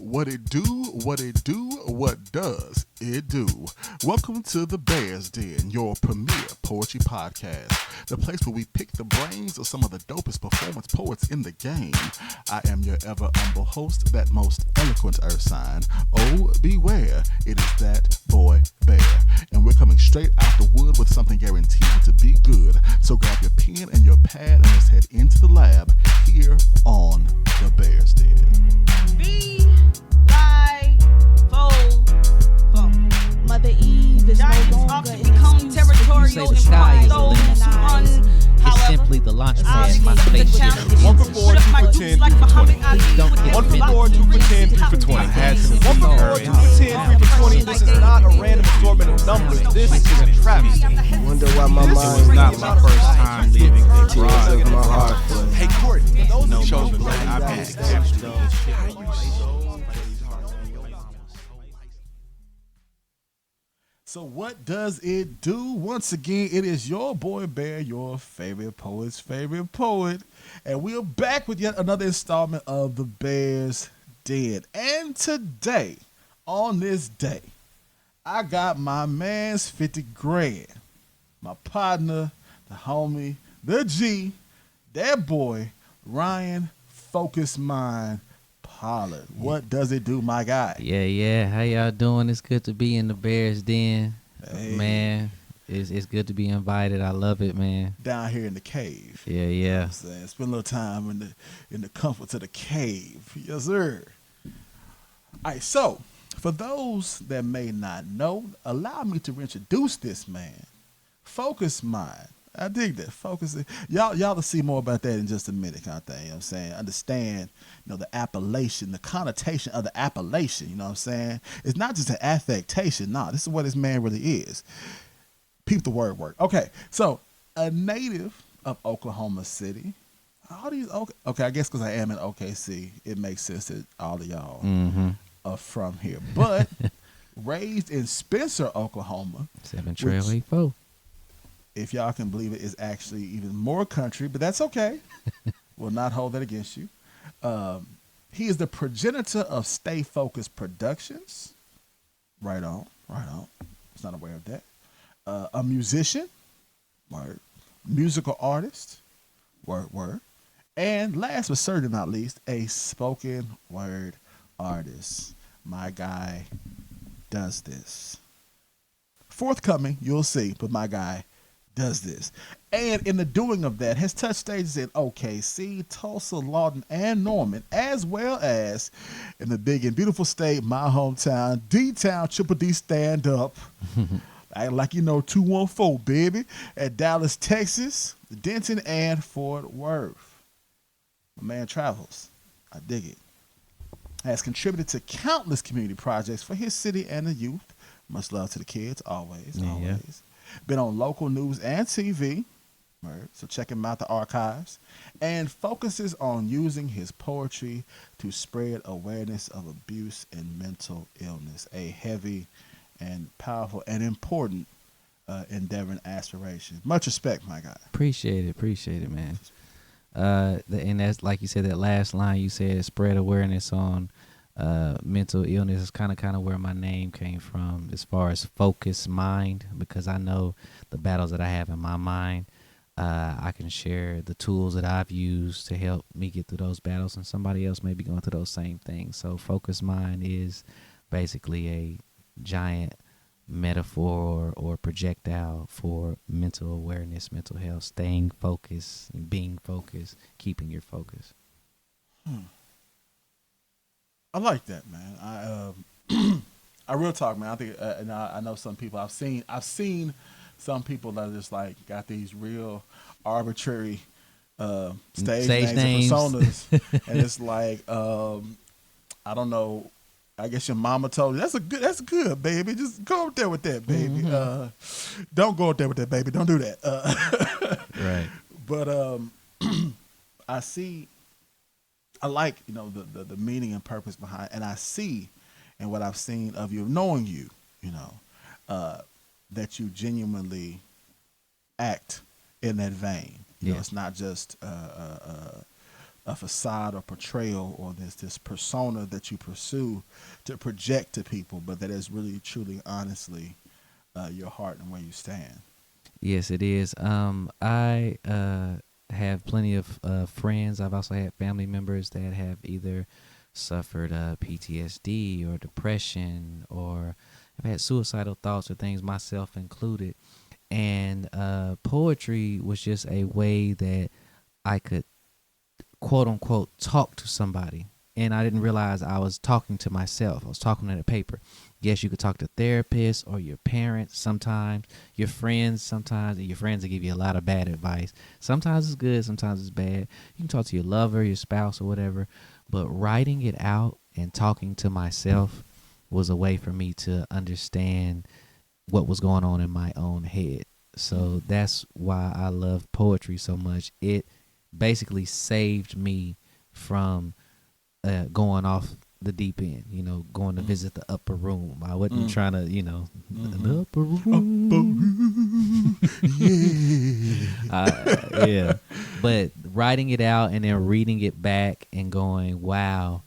What it do, what does it do? Welcome to the Bears Den, your premier poetry podcast, the place where we pick the brains of some of the dopest performance poets in the game. I am your ever humble host, that most eloquent earth sign. Oh, beware, it is that boy Bear. And we're coming straight out the wood with something guaranteed to be good. So grab your pen and your pad and let's head into the lab here on the Bears Den. Mother Eve is Giants no longer often become territorial and pride those who run. It's simply the launch pad, my spaceship. 1 for 4, 2 for 10, 3 for 20. 1 for 4, 2 for 10, 3 for 20. 1 for 4, 2 for 10, 3 for 20. This is not a random assortment of numbers. This is a travesty. Wonder why my mind was not my first time leaving a tears bride. of my heart. Hey, Courtney, those No who chose moment to like I've had to capture this shit. So what does it do? Once again, it is your boy Bear, your favorite poet's favorite poet. And we are back with yet another installment of the Bears Den. And today, on this day, I got my man's 50 grand. My partner, the homie, the G, that boy, Ryan Phokus Mind Pollard. What does it do, my guy? Yeah. How y'all doing? It's good to be in the Bears Den. Hey. Man, it's good to be invited. I love it, man. Down here in the cave. Yeah. You know what I'm saying? Spend a little time in the comforts of the cave. Yes, sir. All right, so for those that may not know, allow me to introduce this man. Phokus Mind. I dig that. Focus. Y'all will see more about that in just a minute, kind of thing. You know what I'm saying? Understand, the appellation, the connotation of the appellation, you know what I'm saying? It's not just an affectation. No, this is what this man really is. Peep the word work. Okay, so a native of Oklahoma City. All these, okay, I guess because I am in OKC, it makes sense that all of y'all are from here. But raised in Spencer, Oklahoma. 7 Trail 84. If y'all can believe it, is actually even more country, but that's okay. Will not hold that against you. He is the progenitor of StayPhokus Productions. Right on. Was not aware of that. A musician, word. Musical artist, word. And last but certainly not least, a spoken word artist. My guy does this. Forthcoming, you'll see, but my guy does this. And in the doing of that, has touched stages in OKC, Tulsa, Lawton, and Norman, as well as in the big and beautiful state, my hometown, D-Town, Triple D stand up. Act like 214, baby, at Dallas, Texas, Denton and Fort Worth. My man travels. I dig it. Has contributed to countless community projects for his city and the youth. Much love to the kids, always. Been on local news and TV, right? So check him out, the archives, and focuses on using his poetry to spread awareness of abuse and mental illness. A heavy and powerful and important endeavor and aspiration. Much respect, my guy. Appreciate it, man. And that's like you said, that last line you said, spread awareness on mental illness is kind of where my name came from, as far as Phokus Mind, because I know the battles that I have in my mind. I can share the tools that I've used to help me get through those battles, and somebody else may be going through those same things. So Phokus Mind is basically a giant metaphor or projectile for mental awareness, mental health, staying focused, being focused, keeping your focus. I like that, man. I real talk, man. I think, and I know some people. I've seen some people that are just like got these real arbitrary stage names and personas, and it's like I don't know. I guess your mama told you that's good, baby. Just go up there with that, baby. Don't go up there with that, baby. Don't do that. Right. But I like, the meaning and purpose behind, and I see, and what I've seen of you, knowing you, that you genuinely act in that vein. It's not just a facade or portrayal or this persona that you pursue to project to people, but that is really truly honestly your heart and where you stand. Yes, it is. I have plenty of friends. I've also had family members that have either suffered PTSD or depression, or have had suicidal thoughts or things, myself included. And poetry was just a way that I could, quote unquote, talk to somebody. And I didn't realize I was talking to myself. I was talking to the paper. Yes, you could talk to therapists or your parents sometimes, your friends sometimes, and your friends will give you a lot of bad advice. Sometimes it's good, sometimes it's bad. You can talk to your lover, your spouse, or whatever. But writing it out and talking to myself was a way for me to understand what was going on in my own head. So that's why I love poetry so much. It basically saved me from going off the deep end, going to visit the upper room. I wasn't trying to, the upper room. Yeah. But writing it out and then reading it back and going, wow,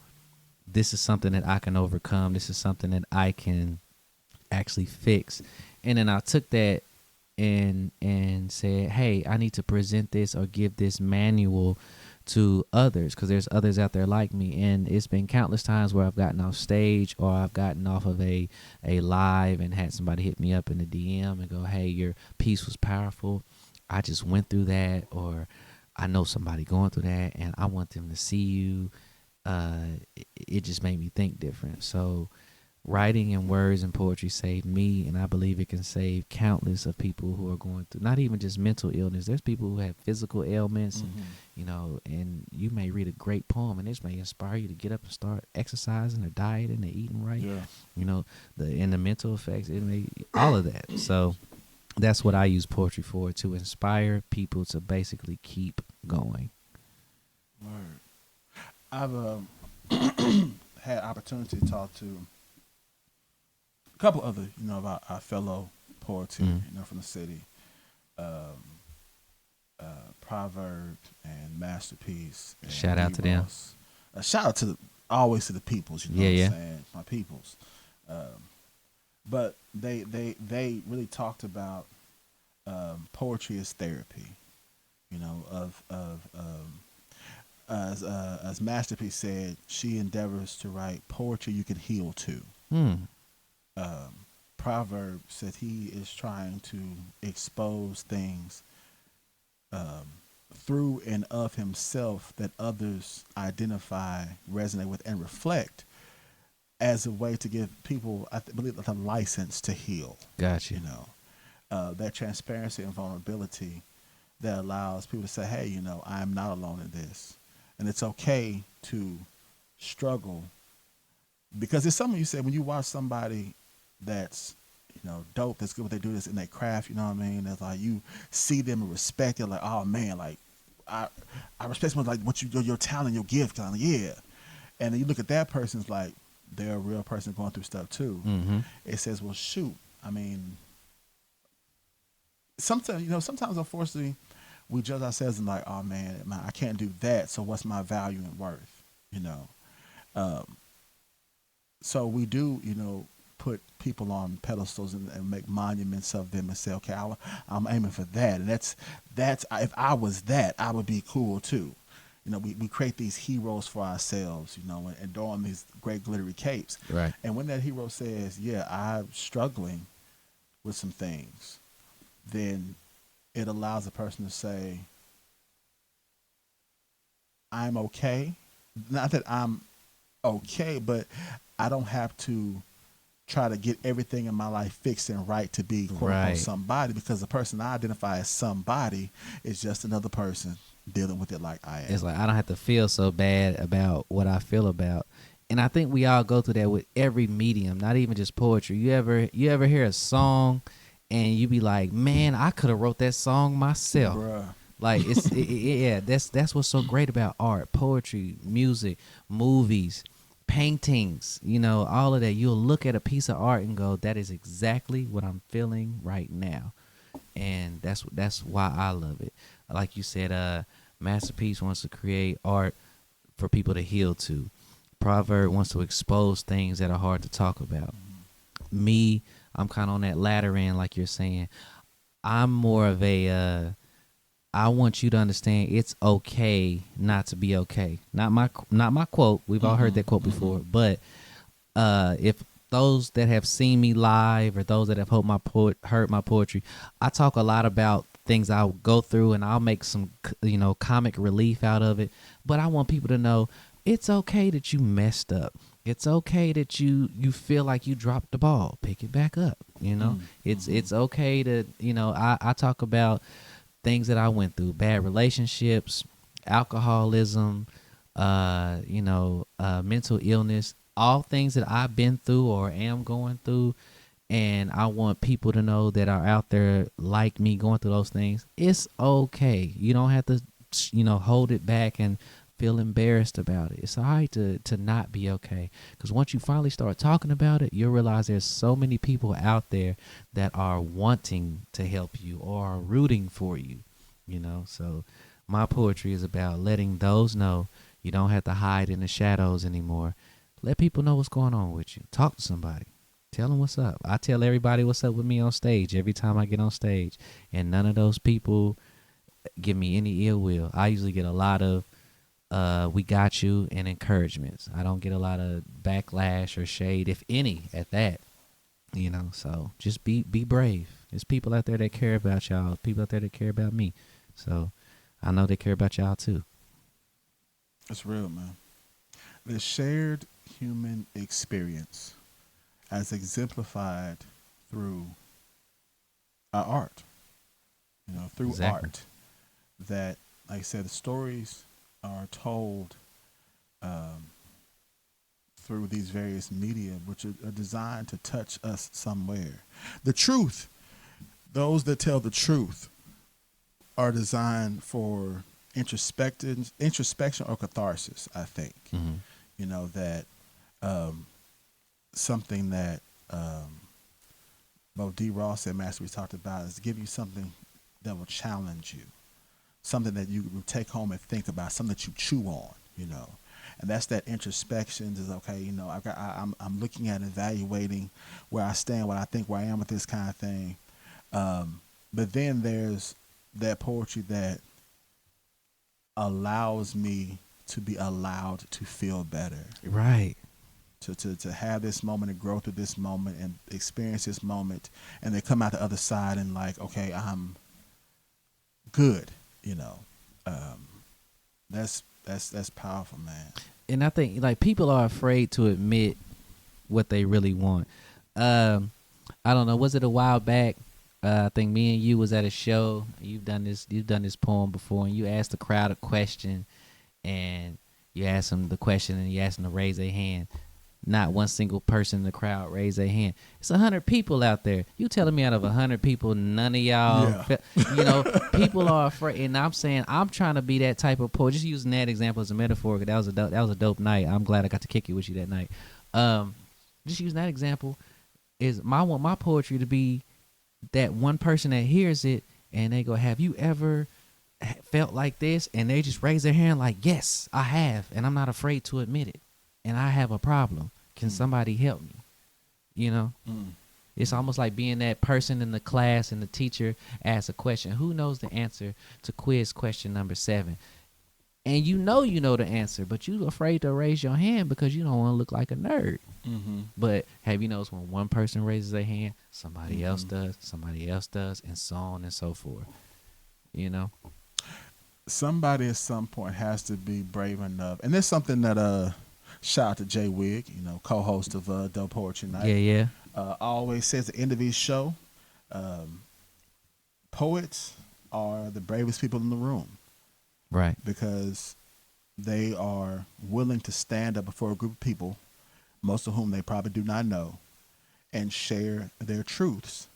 this is something that I can overcome. This is something that I can actually fix. And then I took that and said, hey, I need to present this or give this manual to others, because there's others out there like me. And it's been countless times where I've gotten off stage or I've gotten off of a live and had somebody hit me up in the DM and go, hey, your piece was powerful. I just went through that, or I know somebody going through that and I want them to see you. It just made me think different. So writing and words and poetry saved me, and I believe it can save countless of people who are going through not even just mental illness. There's people who have physical ailments, and you may read a great poem and this may inspire you to get up and start exercising or dieting or eating right. Yeah. The mental effects, it may all of that. So that's what I use poetry for, to inspire people to basically keep going. Word. I've had opportunity to talk to a couple other, of our fellow poets here, from the city. Proverb and Masterpiece. And Shout out to them. Shout out to always to the peoples, what I'm saying? My peoples. But they really talked about poetry as therapy, as Masterpiece said, she endeavors to write poetry you can heal to. Proverb said he is trying to expose things through and of himself that others identify, resonate with, and reflect, as a way to give people, I believe, a license to heal. Gotcha. That transparency and vulnerability that allows people to say, hey, I am not alone in this. And it's okay to struggle, because it's something you said when you watch somebody that's, dope, that's good what they do, this in their craft, you know what I mean? It's like you see them and respect it, like, oh man, like I respect someone like what your talent, your gift, kind of, yeah. And then you look at that person, it's like they're a real person going through stuff too. It says, well, shoot, I mean, sometimes unfortunately we judge ourselves and like, oh man, I can't do that, so what's my value and worth, so we do, put people on pedestals and make monuments of them and say, okay, I'm aiming for that, and that's if I was that, I would be cool too. We create these heroes for ourselves, and don these great glittery capes. Right. And when that hero says, yeah, I'm struggling with some things, then it allows a person to say, I'm okay. Not that I'm okay, but I don't have to try to get everything in my life fixed and right to be quote unquote somebody, because the person I identify as somebody is just another person dealing with it like I am. It's like I don't have to feel so bad about what I feel about. And I think we all go through that with every medium, not even just poetry. You ever hear a song and you be like, man, I could have wrote that song myself. Bruh. Like it's that's what's so great about art, poetry, music, movies, paintings, all of that. You'll look at a piece of art and go, that is exactly what I'm feeling right now. And that's why I love it. Like you said, Masterpiece wants to create art for people to heal to. Proverb wants to expose things that are hard to talk about. Me, I'm kind of on that latter end, like you're saying. I'm more of a I want you to understand it's okay not to be okay. Not my quote. We've all heard that quote before. But if those that have seen me live or those that have heard my poetry, I talk a lot about things I'll go through, and I'll make some comic relief out of it. But I want people to know it's okay that you messed up. It's okay that you feel like you dropped the ball. Pick it back up. It's okay to I talk about things that I went through, bad relationships, alcoholism, mental illness, all things that I've been through or am going through. And I want people to know that are out there like me going through those things. It's okay. You don't have to, hold it back and feel embarrassed about it. It's all right to not be okay. Because once you finally start talking about it, you'll realize there's so many people out there that are wanting to help you or are rooting for you, So my poetry is about letting those know you don't have to hide in the shadows anymore. Let people know what's going on with you. Talk to somebody. Tell them what's up. I tell everybody what's up with me on stage every time I get on stage. And none of those people give me any ill will. I usually get a lot of we got you and encouragements. I don't get a lot of backlash or shade, if any, at that. So just be brave. There's people out there that care about y'all. People out there that care about me. So I know they care about y'all too. That's real, man. The shared human experience as exemplified through our art, through Exactly. art, that, like I said, the stories are told through these various media, which are designed to touch us somewhere. The truth, those that tell the truth, are designed for introspection or catharsis, I think. Mm-hmm. That something that Bo D. Ross and Master we talked about is give you something that will challenge you, something that you will take home and think about, something that you chew on, and that's that introspection. Is okay, I'm looking at evaluating where I stand, what I think, where I am with this kind of thing. But then there's that poetry that allows me to be allowed to feel better. Right. To have this moment and grow through this moment and experience this moment, and then come out the other side and like, okay, I'm good. That's powerful, man. And I think like people are afraid to admit what they really want. I don't know. Was it a while back? I think me and you was at a show. You've done this poem before, and you asked the crowd a question, and you asked them the question, and you asked them to raise their hand. Not one single person in the crowd raised their hand. It's 100 people out there. You telling me out of 100 people, none of y'all, people are afraid. And I'm saying I'm trying to be that type of poet. Just using that example as a metaphor, because that was a dope night. I'm glad I got to kick it with you that night. Just using that example, I want my poetry to be that one person that hears it and they go, "Have you ever felt like this?" And they just raise their hand like, "Yes, I have," and I'm not afraid to admit it. And I have a problem. Can somebody help me? It's almost like being that person in the class and the teacher asks a question. Who knows the answer to quiz question number 7? And you know the answer, but you're afraid to raise your hand because you don't want to look like a nerd. Mm-hmm. But have you noticed when one person raises their hand, somebody else does, and so on and so forth. Somebody at some point has to be brave enough. And there's something that shout out to Jay Wigg, co-host of Dope Poetry Night. Yeah. Always says at the end of his show, poets are the bravest people in the room. Right. Because they are willing to stand up before a group of people, most of whom they probably do not know, and share their truths,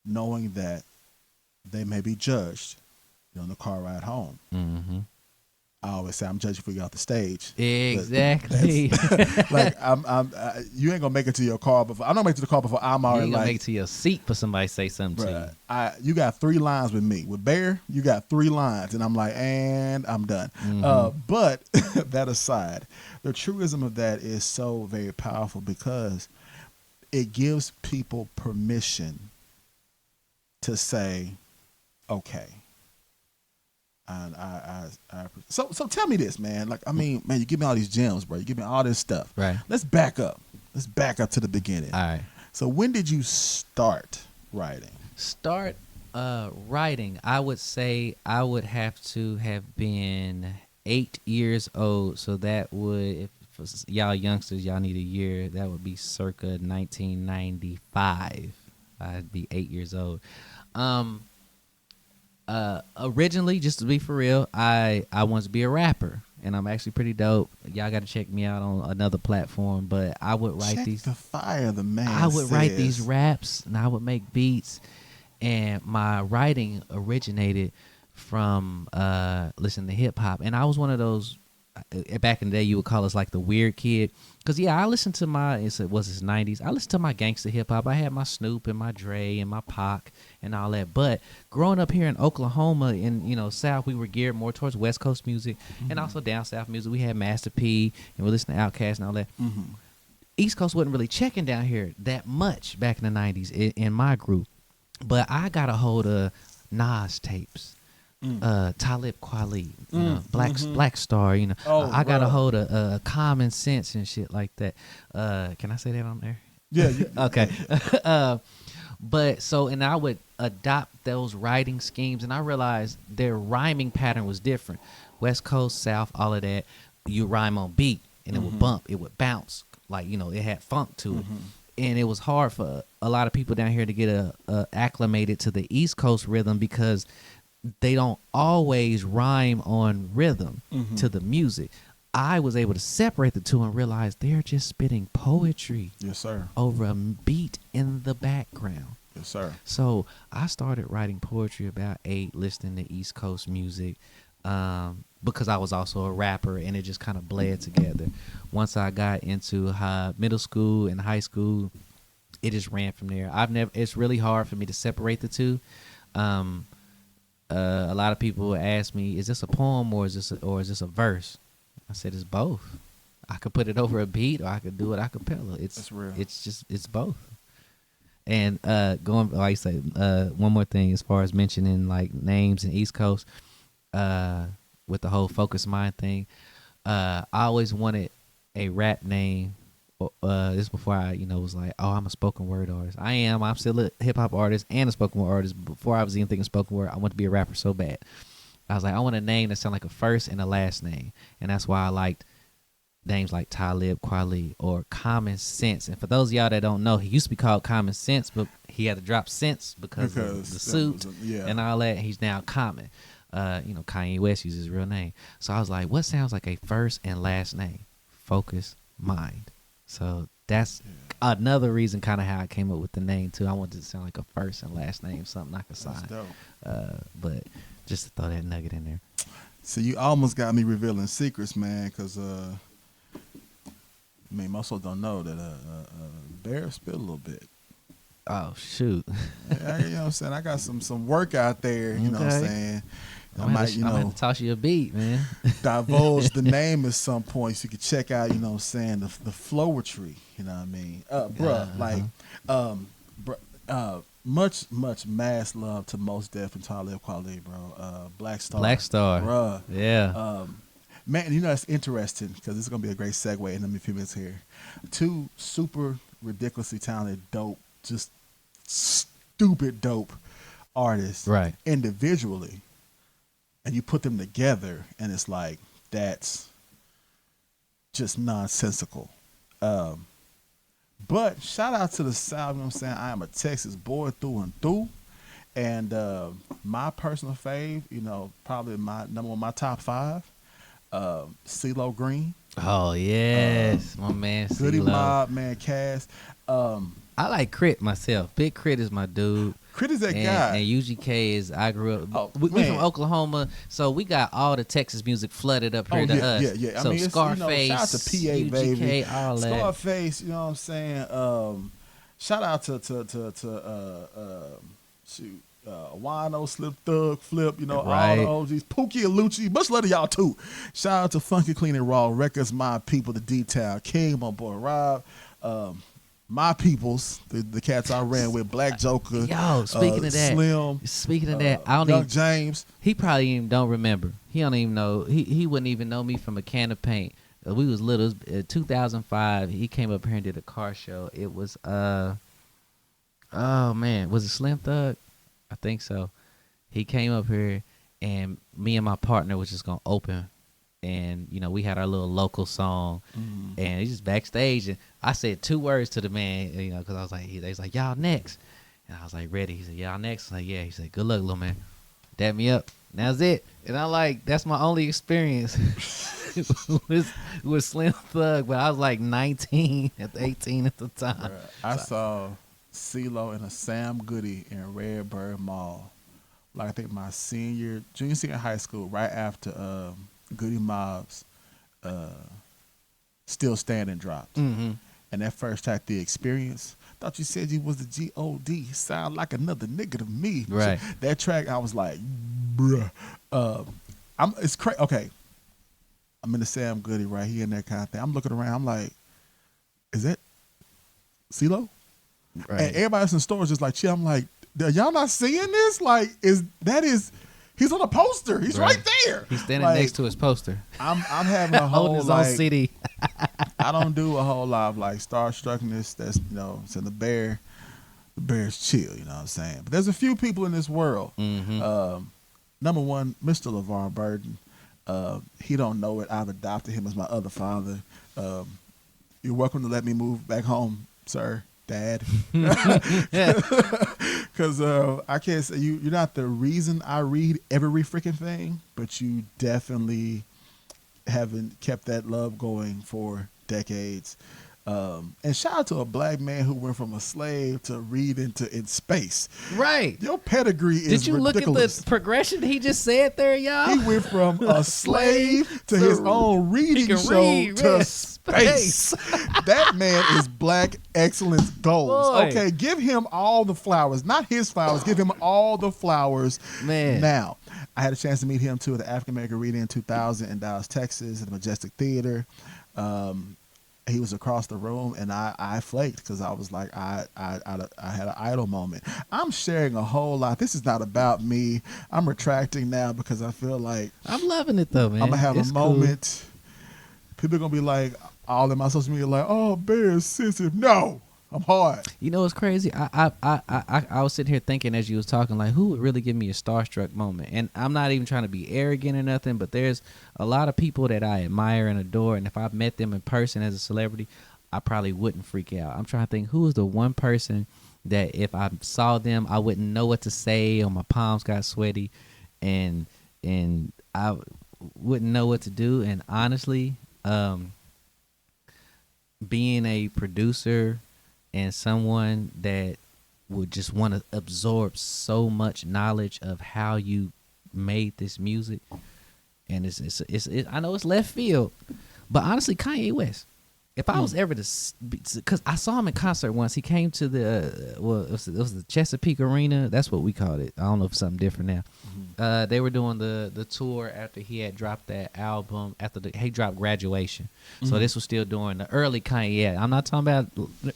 knowing that they may be judged on the car ride home. Mm-hmm. I always say I'm judging for you off the stage. Exactly. Like you ain't gonna make it to your car before. I'm not make it to the car before I'm You already ain't gonna like. make it to your seat for somebody to say something to Bruh, you. you got 3 lines with me. With Bear, you got 3 lines, and I'm like, and I'm done. But that aside, the truism of that is so very powerful because it gives people permission to say, okay. And so tell me this, man. Like, I mean, man, you give me all these gems, bro. You give me all this stuff. Right. Let's back up. Let's back up to the beginning. All right. So when did you start writing? Start writing. I would say I would have to have been 8 years old. So that would, if for y'all youngsters, y'all need a year. That would be circa 1995. I'd be 8 years old. Originally, just to be for real, I wanted to be a rapper, and I'm actually pretty dope. Y'all got to check me out on another platform, but I would write Check these. the fire, the man. I would write says. these raps, and I would make beats, and my writing originated from listening to hip hop, and I was one of those. Back in the day, you would call us like the weird kid, because I listened to his 90s. I listened to my gangster hip hop. I had my Snoop and my Dre and my Pac and all that. But growing up here in Oklahoma, in South, we were geared more towards West Coast music, and also down South music. We had Master P, and we listened to Outkast and all that. East Coast wasn't really checking down here that much back in the 90s in my group, but I got a hold of Nas tapes. Talib Kweli, Black Star, I got a hold of Common Sense and shit like that. Can I say that on there? Yeah. Okay. But and I would adopt those writing schemes, and I realized their rhyming pattern was different. West Coast, South, all of that. You rhyme on beat, and it would bump, it would bounce, like it had funk to it. And it was hard for a lot of people down here to get acclimated to the East Coast rhythm because they don't always rhyme on rhythm to the music. I was able to separate the two and realize they're just spitting poetry. Yes, sir. Over a beat in the background. Yes, sir. So I started writing poetry about 8, listening to East Coast music, because I was also a rapper, and it just kind of bled together. Once I got into middle school and high school, it just ran from there. It's really hard for me to separate the two. A lot of people ask me, is this a poem or is this a verse? I said it's both. I could put it over a beat, or I could do it a cappella. That's real. It's both. And going, like you say, one more thing as far as mentioning like names in East Coast, with the whole Phokus Mind thing, I always wanted a rap name. This before I, was like, oh, I'm a spoken word artist. I'm still a hip hop artist and a spoken word artist. Before I was even thinking spoken word, I want to be a rapper so bad. I was like, I want a name that sound like a first and a last name, and that's why I liked names like Talib Kweli or Common Sense. And for those of y'all that don't know, he used to be called Common Sense, but he had to drop sense because of the suit and all that. He's now Common. Kanye West uses his real name. So I was like, what sounds like a first and last name? Phokus Mind. So that's another reason kind of how I came up with the name too. I wanted it to sound like a first and last name, something I could sign. But just to throw that nugget in there. So you almost got me revealing secrets, man, because most folks don't know that Bear spit a little bit. Oh shoot! Yeah, you know what I'm saying? I got some work out there. You know what I'm saying? I might, I'm gonna have to toss you a beat, man. Divulge the name at some point so you can check out, you know what I'm saying, the flowetry, you know what I mean? Much mass love to Mos Def and Talib Kweli, bro. Black Star. Bruh. Yeah. Man, it's interesting because this is going to be a great segue in a few minutes here. 2 super ridiculously talented, dope, just stupid dope artists. Right. Individually. And you put them together, and it's like, that's just nonsensical. But shout out to the South, you know what I'm saying? I am a Texas boy through and through. And my personal fave, probably my number one, my top 5, CeeLo Green. Oh, yes. My man, Goody CeeLo. Mob, man, Cass. I like Crit myself. Big Crit is my dude. Crit is that and, guy. And UGK is, I grew up, Oh, we man. from Oklahoma, so we got all the Texas music flooded up here Oh, to yeah, us. yeah, yeah. I So mean, it's, Scarface, shout out to PA, UGK, baby. all that. Scarface, you know what I'm saying? Shout out to Wino, Slip Thug, Flip, you know, Right. all the OGs. Pookie and Lucci. Much love to y'all too. Shout out to Funky Clean and Raw Records, my people, the D-Town King, my boy Rob. My peoples, the cats I ran with, Black Joker. Yo, speaking of that, Slim. Speaking of that, I don't Young even, James. he probably even don't remember. He don't even know. He wouldn't even know me from a can of paint. We was little. It was, 2005. He came up here and did a car show. It was oh man, was it Slim Thug? I think so. He came up here and me and my partner was just gonna open, and you know we had our little local song, and he's just backstage, and I said 2 words to the man, you know, because I was like, he's like, y'all next, and I was like, ready. He said, y'all next. I was like, yeah. He said, good luck, little man. Dab me up. And that's it. And I'm like, that's my only experience with Slim Thug, but I was like 19 at 18 at the time. Bruh, I saw CeeLo and a Sam Goody in Redbird Mall. Like I think my junior senior high school, right after Goody Mob's Still Standing dropped. Mm-hmm. And that first track, The Experience, thought you said you was the G.O.D. Sound like another nigga to me. Right. So that track, I was like, bruh. It's crazy. Okay. I'm in the Sam Goody, right? He in that kind of thing. I'm looking around. I'm like, is that CeeLo? Right. And everybody else in the store is just like, chill. I'm like, are y'all not seeing this? Like, he's on a poster. He's right there. He's standing Like, next to his poster. I'm having a Holding whole his own like, CD. I don't do a whole lot of like starstruckness. That's, you know, so the bear's chill, you know what I'm saying? But there's a few people in this world. Mm-hmm. Number one, Mr. LeVar Burton. He don't know it. I've adopted him as my other father. You're welcome to let me move back home, sir, Dad. Because I can't say you're not the reason I read every freaking thing, but you definitely haven't kept that love going for decades. And shout out to a black man who went from a slave to read in space. Right. Your pedigree is Did you ridiculous. look at the progression he just said there, y'all? He went from a slave to his own reading can show read, to man. space. That man is black excellence goals. Boy. Okay, give him all the flowers. Not his flowers. Give him all the flowers. Man. Now, I had a chance to meet him too at the African American Reading in 2000 in Dallas, Texas, at the Majestic Theater. He was across the room, and I flaked because I was like, I had an idol moment. I'm sharing a whole lot. This is not about me. I'm retracting now because I feel like I'm loving it though, man. I'm gonna have It's a cool. moment. People are gonna be like, all in my social media, like, oh, Bear is sensitive. No, I'm hard. You know what's crazy? I was sitting here thinking as you was talking, like, who would really give me a starstruck moment? And I'm not even trying to be arrogant or nothing, but there's a lot of people that I admire and adore, and if I met them in person as a celebrity, I probably wouldn't freak out. I'm trying to think, who is the one person that if I saw them, I wouldn't know what to say, or my palms got sweaty, and I wouldn't know what to do. And honestly, being a producer and someone that would just want to absorb so much knowledge of how you made this music, and it's I know it's left field, but honestly, Kanye West. If I was ever to, because I saw him in concert once. He came to the it was the Chesapeake Arena. That's what we called it. I don't know if it's something different now. They were doing the tour after he had dropped that album. After he dropped Graduation, so this was still during the early Kanye. Yeah, I'm not talking about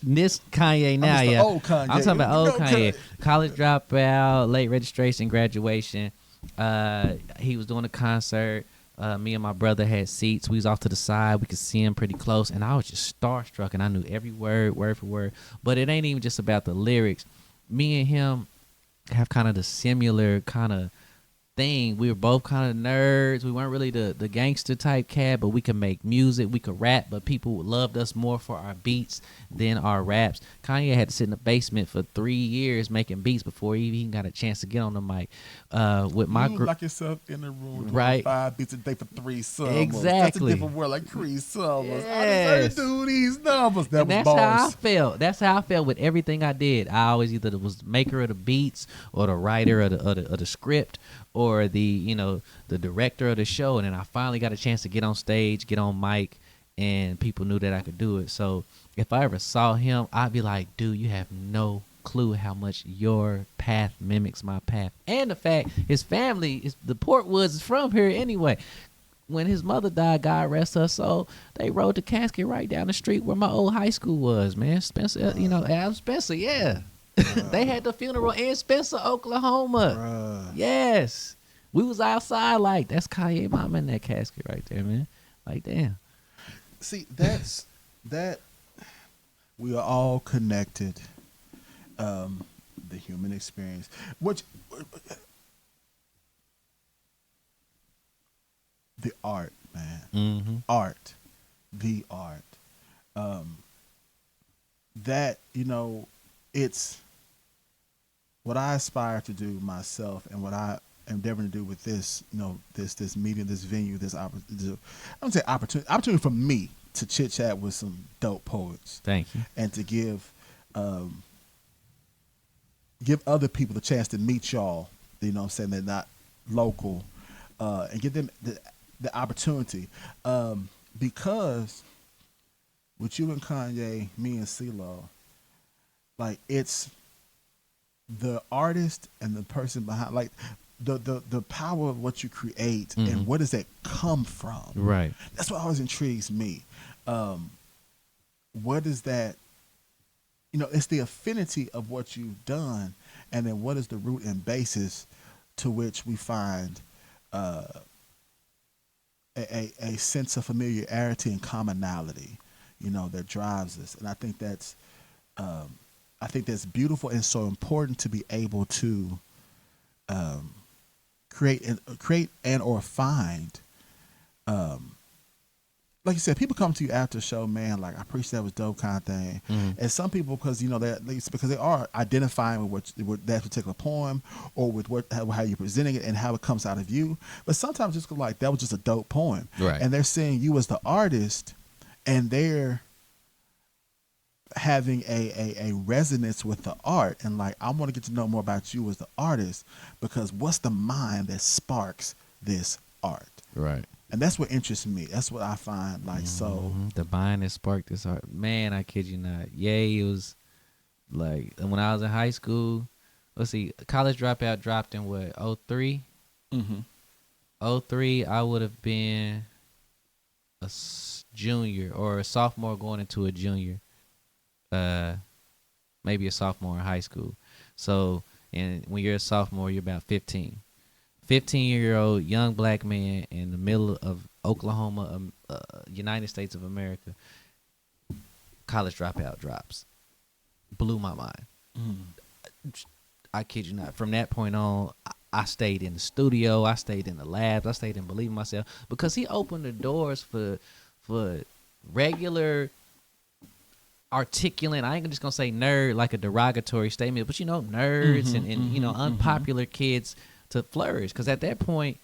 this Kanye now. the Yeah, old Kanye. I'm talking about old No, Kanye. College Dropout, Late Registration, Graduation. He was doing a concert. Me and my brother had seats. We was off to the side. We could see him pretty close, and I was just starstruck, and I knew every word for word. But it ain't even just about the lyrics. Me and him have kind of the similar kind of thing. We were both kind of nerds. We weren't really the gangster type cat, but we could make music. We could rap, but people loved us more for our beats than our raps. Kanye had to sit in the basement for 3 years making beats before he even got a chance to get on the mic. With my group, lock yourself in the room, doing Right. 5 beats a day for 3 summers. Exactly. That's a different word, like 3 summers. I Yes. deserve to do these numbers. That and was that's bars. how I felt. That's how I felt with everything I did. I always either was the maker of the beats or the writer of the script or the director of the show. And then I finally got a chance to get on stage, get on mic, and people knew that I could do it. So if I ever saw him, I'd be like, dude, you have no clue how much your path mimics my path. And the fact his family, the Portwoods, is from here anyway. When his mother died, God rest her soul, they rode the casket right down the street where my old high school was, man. Spencer, Adam Spencer, yeah. They had the funeral in Spencer, Oklahoma. Bruh. Yes. We was outside like, that's Kanye mama in that casket right there, man. Like, damn. See, that's that. We are all connected. The human experience, which the art, man, Mm-hmm. art, the art. That it's what I aspire to do myself, and what I am endeavoring to do with this, this medium, this venue, I don't say opportunity for me to chit chat with some dope poets, Thank you. and to give other people the chance to meet y'all. What I'm saying, they're not local, and give them the opportunity, because with you and Kanye, me and CeeLo, like, it's the artist and the person behind, like the power of what you create, Mm-hmm. and where does that come from? Right. That's what always intrigues me. Where does that, it's the affinity of what you've done, and then what is the root and basis to which we find a sense of familiarity and commonality, that drives us. And I think that's beautiful, and so important to be able to create and or find. Like you said, people come to you after the show, man, like, I appreciate that was dope, kind of thing. Mm-hmm. And some people, because because they are identifying with that particular poem, or with how you're presenting it and how it comes out of you. But sometimes it's like, that was just a dope poem, Right. and they're seeing you as the artist, and they're having a resonance with the art, and like, I want to get to know more about you as the artist, because what's the mind that sparks this art? Right. And that's what interests me. That's what I find, like, so. Mhm. The mind that sparked this art. Man, I kid you not. It was like, when I was in high school, let's see, College Dropout dropped in what, 03? Mm-hmm. 03, I would have been a junior or a sophomore going into a junior. Maybe a sophomore in high school. So, and when you're a sophomore, you're about 15. 15-year-old young black man in the middle of Oklahoma, United States of America. College Dropout drops. Blew my mind. I kid you not. From that point on, I stayed in the studio. I stayed in the labs. I stayed in Believing Myself, because he opened the doors for regular, articulate, I ain't just gonna say nerd like a derogatory statement, but nerds and unpopular kids to flourish. Because at that point,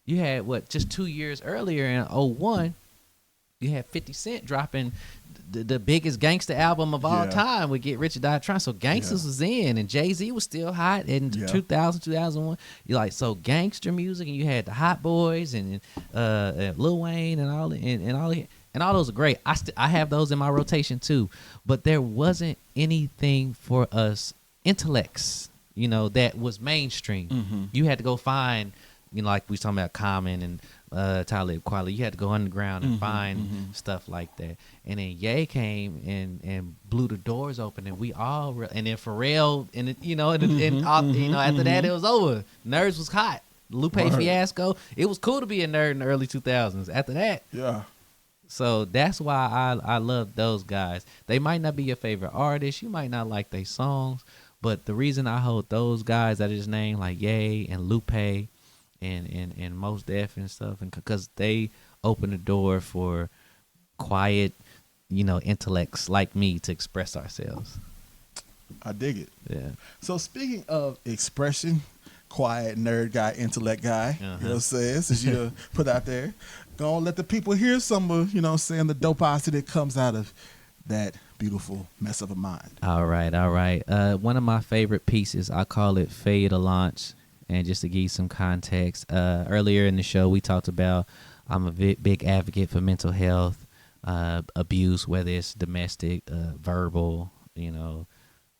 you had just 2 years earlier in 01, you had 50 Cent dropping the biggest gangster album of all time with Get Rich or Die Trying. So gangsters was in, and Jay-Z was still hot in 2000, 2001. You like, so gangster music, and you had the Hot Boys and Lil Wayne and all those are great. I have those in my rotation too. But there wasn't anything for us intellects, that was mainstream. Mm-hmm. You had to go find, like we was talking about Common and Talib Kweli. You had to go underground and find stuff like that. And then Ye came and blew the doors open, and we all and then Pharrell and after that it was over. Nerds was hot. Lupe Fiasco. It was cool to be a nerd in the early 2000s. After that, so that's why I love those guys. They might not be your favorite artist. You might not like their songs. But the reason I hold those guys that I just named, like Ye and Lupe and Most Def and stuff, and because they open the door for quiet, intellects like me to express ourselves. I dig it. Yeah. So speaking of expression, quiet nerd guy, intellect guy, you know what I'm saying? Since you put out there, go on, let the people hear some of, saying the dopacity that comes out of that beautiful mess of a mind. All right. One of my favorite pieces, I call it Fade to Launch. And just to give you some context, earlier in the show, we talked about I'm a big advocate for mental health, abuse, whether it's domestic, verbal,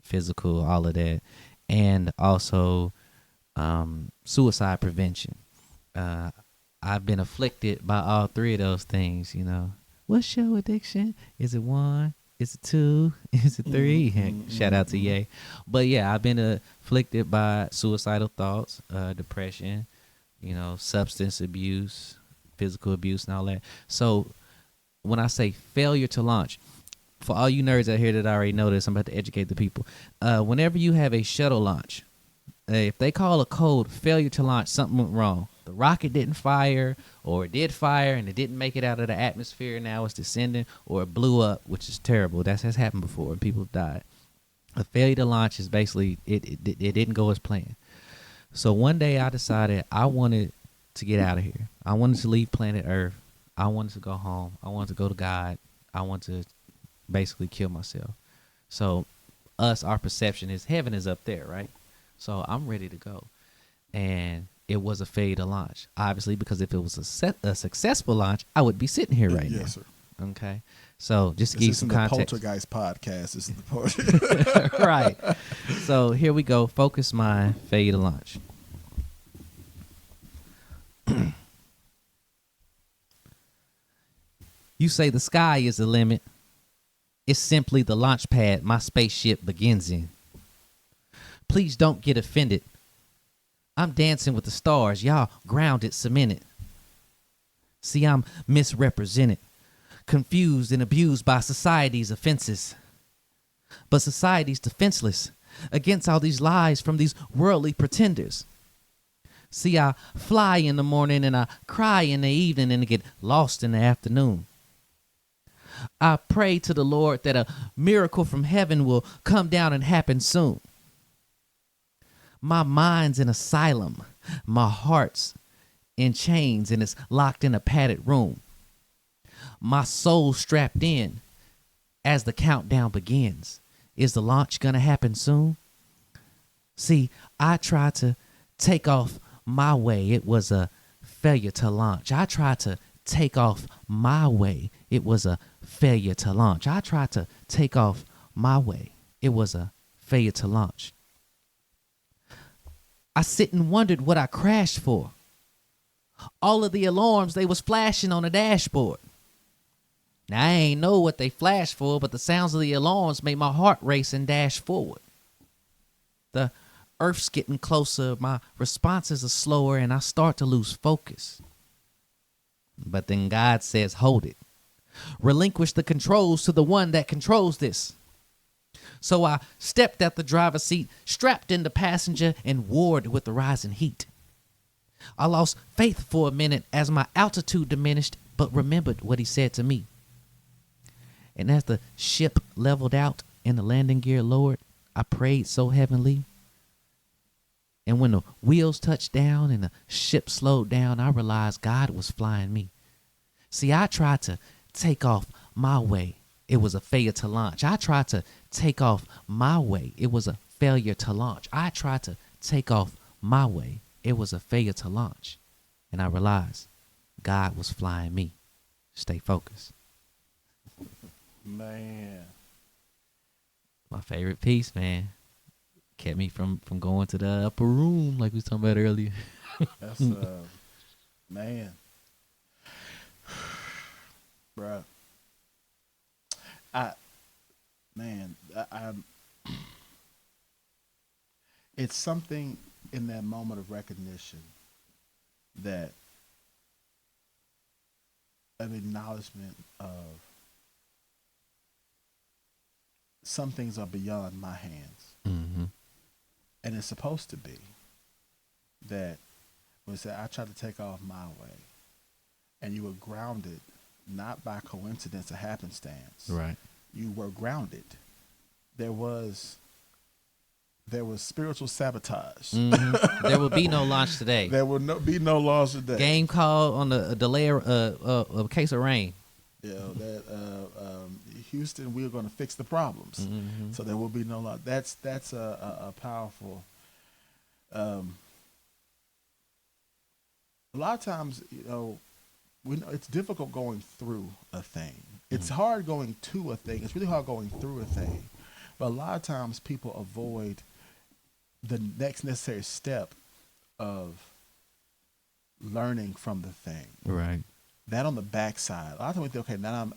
physical, all of that. And also suicide prevention. I've been afflicted by all three of those things, What's your addiction? Is it 1? Is it 2? Is it 3? Shout out to Ye. But yeah, I've been afflicted by suicidal thoughts, depression, substance abuse, physical abuse, and all that. So when I say failure to launch, for all you nerds out here that already know this, I'm about to educate the people. Whenever you have a shuttle launch, if they call a code failure to launch, something went wrong. The rocket didn't fire, or it did fire and it didn't make it out of the atmosphere. Now it's descending, or it blew up, which is terrible. That has happened before, and people have died. A failure to launch is basically it didn't go as planned. So one day I decided I wanted to get out of here. I wanted to leave planet Earth. I wanted to go home. I wanted to go to God. I wanted to basically kill myself. So our perception is heaven is up there, right? So I'm ready to go. And it was a failure to launch, obviously, because if it was a successful launch, I would be sitting here right now. Yes, sir. Okay. So just to give you some context. This isn't the Poltergeist podcast. This is the Poltergeist. Right. So here we go. Focus Mind, failure to launch. You say the sky is the limit. It's simply the launch pad my spaceship begins in. Please don't get offended. I'm dancing with the stars, y'all grounded, cemented. See, I'm misrepresented, confused and abused by society's offenses. But society's defenseless against all these lies from these worldly pretenders. See, I fly in the morning and I cry in the evening and I get lost in the afternoon. I pray to the Lord that a miracle from heaven will come down and happen soon. My mind's in asylum. My heart's in chains and it's locked in a padded room. My soul's strapped in as the countdown begins. Is the launch gonna happen soon? See, I tried to take off my way. It was a failure to launch. I tried to take off my way. It was a failure to launch. I tried to take off my way. It was a failure to launch. I sit and wondered what I crashed for. All of the alarms, they was flashing on the dashboard. Now, I ain't know what they flashed for, but the sounds of the alarms made my heart race and dash forward. The earth's getting closer, my responses are slower, and I start to lose focus. But then God says, hold it. Relinquish the controls to the one that controls this. So I stepped at the driver's seat, strapped in the passenger, and warred with the rising heat. I lost faith for a minute as my altitude diminished, but remembered what he said to me. And as the ship leveled out and the landing gear lowered, I prayed so heavenly. And when the wheels touched down and the ship slowed down, I realized God was flying me. See, I tried to take off my way. It was a failure to launch. I tried to take off my way. It was a failure to launch. I tried to take off my way. It was a failure to launch. And I realized God was flying me. Stay focused. Man. My favorite piece, man. Kept me from going to the upper room like we was talking about earlier. That's man. Bruh. It's something in that moment of recognition, that an acknowledgement of some things are beyond my hands. Mm-hmm. And it's supposed to be that when it said, I tried to take off my way, and you were grounded, not by coincidence or happenstance. Right. You were grounded. There was spiritual sabotage. There will be no launch today. There will be no launch today. Game call on the delay a case of rain. That Houston, we're going to fix the problems. So there will be no launch. That's a powerful. A lot of times, we know it's difficult going through a thing. It's hard going to a thing. It's really hard going through a thing. But a lot of times people avoid the next necessary step of learning from the thing. Right. That on the backside. A lot of times we think, okay, now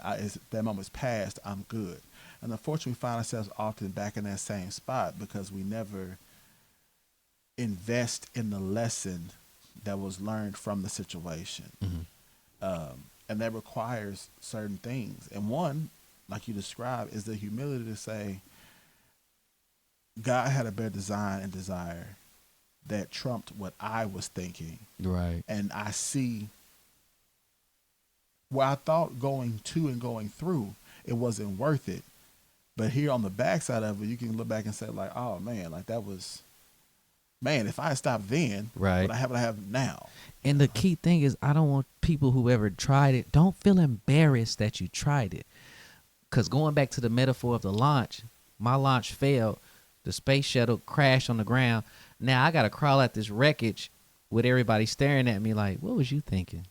that moment's passed, I'm good. And unfortunately, we find ourselves often back in that same spot because we never invest in the lesson that was learned from the situation. And that requires certain things. And one, like you described, is the humility to say, God had a better design and desire that trumped what I was thinking. Right. And I see where I thought going to and going through, it wasn't worth it. But here on the backside of it, you can look back and say, like, oh man, like that was, man, if I had stopped then, right, what I have now. And the key thing is, I don't want people who ever tried it, don't feel embarrassed that you tried it. Because going back to the metaphor of the launch, my launch failed. The space shuttle crashed on the ground. Now I got to crawl out this wreckage with everybody staring at me like, what was you thinking?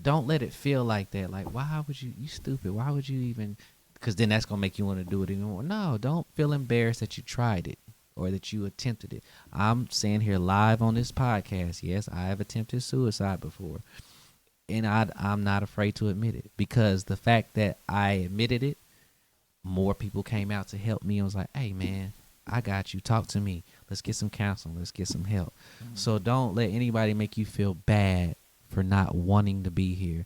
Don't let it feel like that. Like, why would you stupid. Why would you even, because then that's going to make you want to do it even more. No, don't feel embarrassed that you tried it or that you attempted it. I'm saying here live on this podcast, yes, I have attempted suicide before. And I'm not afraid to admit it, because the fact that I admitted it, more people came out to help me and was like, hey, man, I got you. Talk to me. Let's get some counseling. Let's get some help. So don't let anybody make you feel bad for not wanting to be here,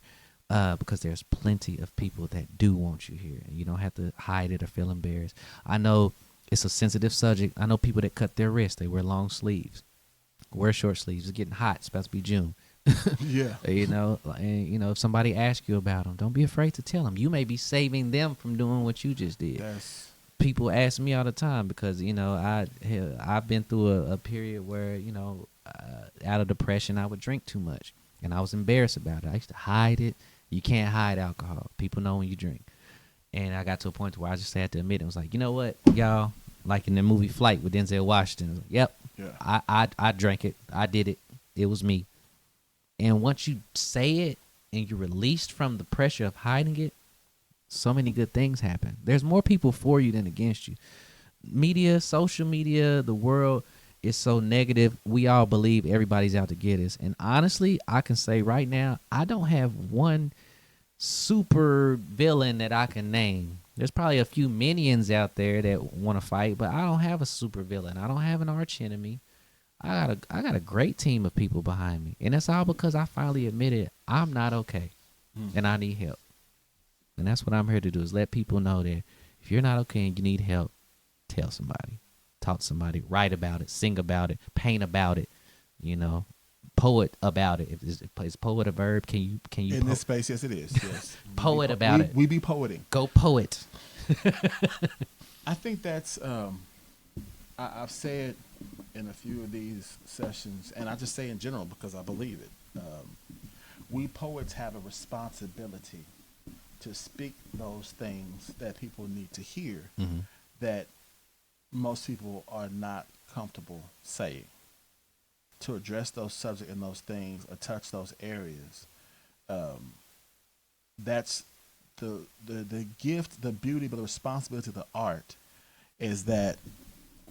because there's plenty of people that do want you here. And you don't have to hide it or feel embarrassed. I know it's a sensitive subject. I know people that cut their wrists. They wear long sleeves, wear short sleeves. It's getting hot. It's supposed to be June. Yeah. And if somebody asks you about them, don't be afraid to tell them. You may be saving them from doing what you just did. People ask me all the time because, I've been through a period where, out of depression, I would drink too much. And I was embarrassed about it. I used to hide it. You can't hide alcohol. People know when you drink. And I got to a point where I just had to admit it. I was like, you know what, y'all? Like in the movie Flight with Denzel Washington. Like, yep, yeah. I drank it. I did it. It was me. And once you say it and you're released from the pressure of hiding it, so many good things happen. There's more people for you than against you. Media, social media, the world is so negative. We all believe everybody's out to get us. And honestly, I can say right now, I don't have one super villain that I can name. There's probably a few minions out there that want to fight, but I don't have a super villain. I don't have an arch enemy. I got a great team of people behind me. And that's all because I finally admitted I'm not okay and I need help. And that's what I'm here to do, is let people know that if you're not okay and you need help, tell somebody, talk to somebody, write about it, sing about it, paint about it, poet about it. If is poet a verb? Can you in this space? Yes, it is. Yes. Poet about it. We be poeting. Go poet. I think that's I've said in a few of these sessions, and I just say in general because I believe it. We poets have a responsibility to speak those things that people need to hear, that most people are not comfortable saying. To address those subjects and those things or touch those areas, that's the gift, the beauty, but the responsibility of the art is that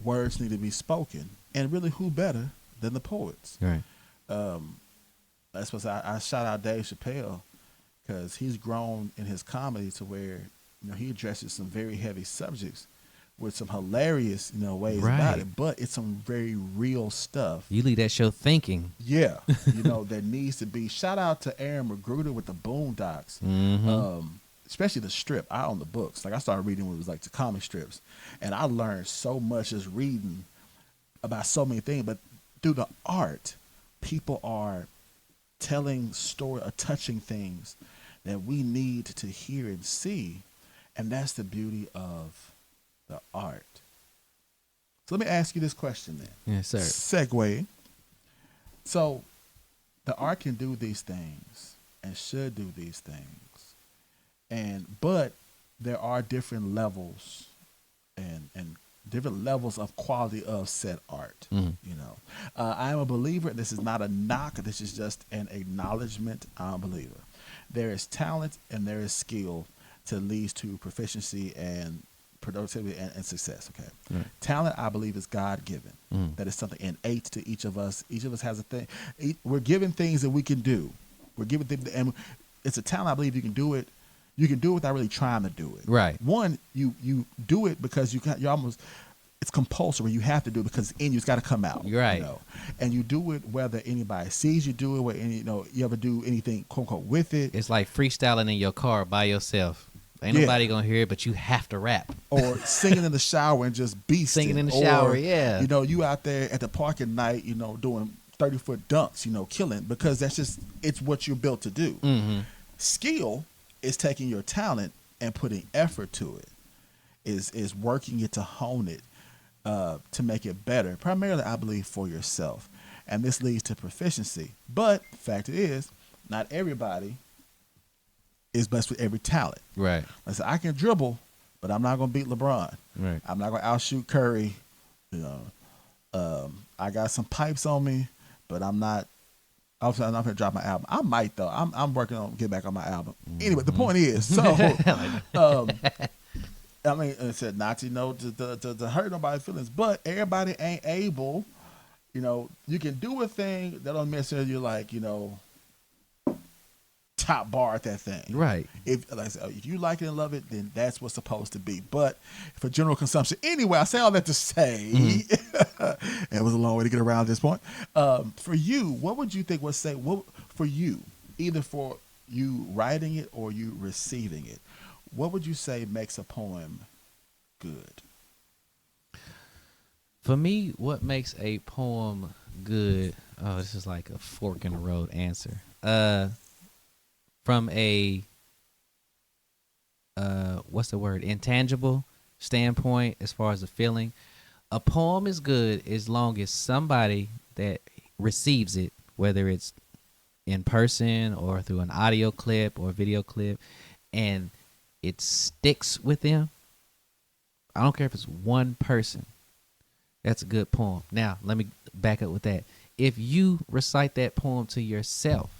words need to be spoken, and really, who better than the poets? Right. That's what I shout out Dave Chappelle, because he's grown in his comedy to where he addresses some very heavy subjects with some hilarious ways about it, but it's some very real stuff. You leave that show thinking. Yeah, there needs to be. Shout out to Aaron Magruder with the Boondocks, especially the strip. I own the books. Like I started reading when it was like the comic strips, and I learned so much just reading about so many things. But through the art, people are telling story or touching things that we need to hear and see, and that's the beauty of the art. So let me ask you this question then. Yes, sir. Segue. So the art can do these things and should do these things, but there are different levels and different levels of quality of said art. You know, I am a believer. This is not a knock. This is just an acknowledgement. I'm a believer. There is talent and there is skill to lead to proficiency and productivity and success. Okay, Right. Talent, I believe, is God given. That is something innate to each of us. Each of us has a thing. We're given things that we can do. We're given things, and it's a talent. I believe you can do it. You can do it without really trying to do it. Right. One, you do it because you almost, it's compulsory. You have to do it because it's in you. It's got to come out. Right. You know? And you do it whether anybody sees you do it, whether you ever do anything quote unquote with it, It's like freestyling in your car by yourself. Ain't Yeah. nobody gonna hear it, but you have to rap. or singing in the shower and just beasting. Singing in the shower, Or, yeah. You know, you out there at the park at night, doing 30-foot dunks, killing, because it's what you're built to do. Skill is taking your talent and putting effort to it, is working it to hone it, to make it better, primarily, I believe, for yourself. And this leads to proficiency. But fact is, not everybody is blessed with every talent. Right. Like I said, I can dribble, but I'm not going to beat LeBron. Right. I'm not going to outshoot Curry. I got some pipes on me, but I'm not going to drop my album. I might, though. I'm working on getting back on my album. Anyway, the point is, so, I mean, it said not to hurt nobody's feelings, but everybody ain't able. You can do a thing that don't necessarily you're like, top bar at that thing. Right. If like I said, if you like it and love it, then that's what's supposed to be. But for general consumption, anyway, I say all that to say, it was a long way to get around this point. For you, what would you think would say? What for you, either for you writing it or you receiving it? What would you say makes a poem good? For me, what makes a poem good? Oh, this is like a fork in the road answer. From a what's the word? Intangible standpoint, as far as the feeling, a poem is good as long as somebody that receives it, whether it's in person or through an audio clip or video clip, and it sticks with them. I don't care if it's one person. That's a good poem. Now, let me back up with that. If you recite that poem to yourself,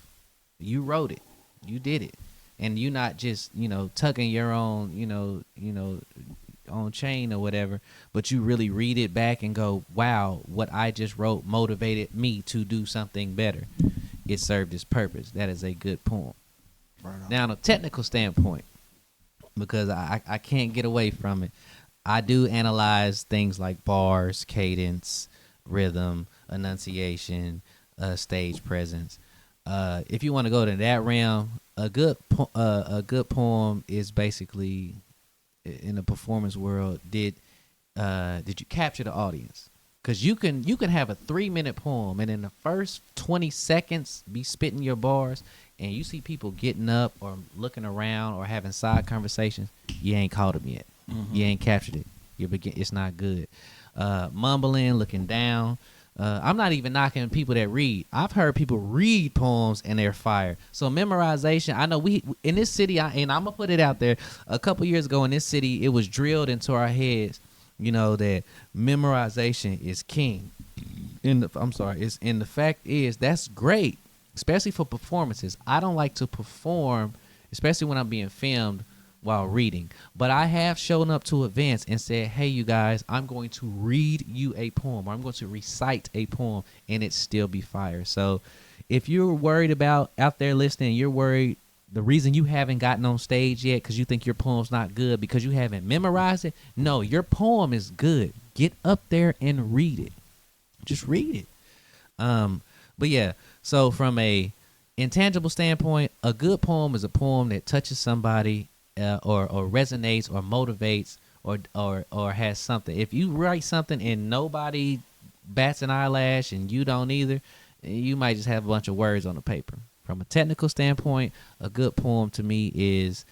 you wrote it, you did it, and you not just, tugging your own, on chain or whatever, but you really read it back and go, wow, what I just wrote motivated me to do something better. It served its purpose. That is a good poem. Right on. Now, on a technical standpoint, because I can't get away from it, I do analyze things like bars, cadence, rhythm, enunciation, stage presence. If you want to go to that realm, a good poem is basically, in the performance world, did you capture the audience? Because you can have a 3-minute poem and in the first 20 seconds be spitting your bars, and you see people getting up or looking around or having side conversations, you ain't caught them yet. You ain't captured it. It's not good. Mumbling, looking down. I'm not even knocking people that read. I've heard people read poems and they're fire. So memorization, I know we in this city, and I'm gonna put it out there. A couple years ago in this city, it was drilled into our heads, that memorization is king. The fact is that's great, especially for performances. I don't like to perform, especially when I'm being filmed, while reading. But I have shown up to events and said, hey, you guys, I'm going to read you a poem, or I'm going to recite a poem, and it still be fire. So if you're worried about out there listening, you're worried the reason you haven't gotten on stage yet because you think your poem's not good because you haven't memorized it. No, your poem is good. Get up there and read it. Just read it. But yeah, so from a intangible standpoint, a good poem is a poem that touches somebody, or resonates or motivates or has something. If you write something and nobody bats an eyelash and you don't either, you might just have a bunch of words on the paper. From a technical standpoint, a good poem to me is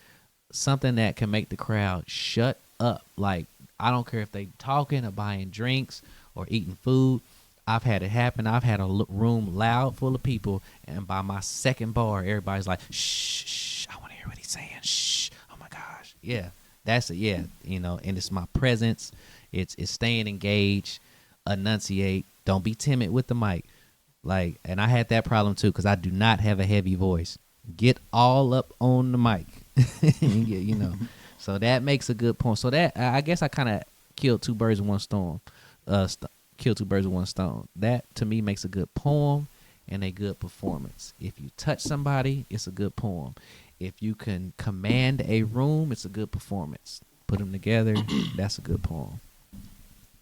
something that can make the crowd shut up. Like, I don't care if they talking or buying drinks or eating food. I've had it happen. I've had a room loud full of people, and by my second bar, everybody's like, shh, shh, I want to hear what he's saying. Shh, oh my gosh. Yeah, that's it. Yeah, and it's my presence. It's staying engaged, enunciate. Don't be timid with the mic. Like, and I had that problem too, because I do not have a heavy voice. Get all up on the mic, So that makes a good point. So that, I guess I kind of killed two birds with one stone. Kill two birds with one stone. That to me makes a good poem and a good performance. If you touch somebody, it's a good poem. If you can command a room, it's a good performance. Put them together, that's a good poem.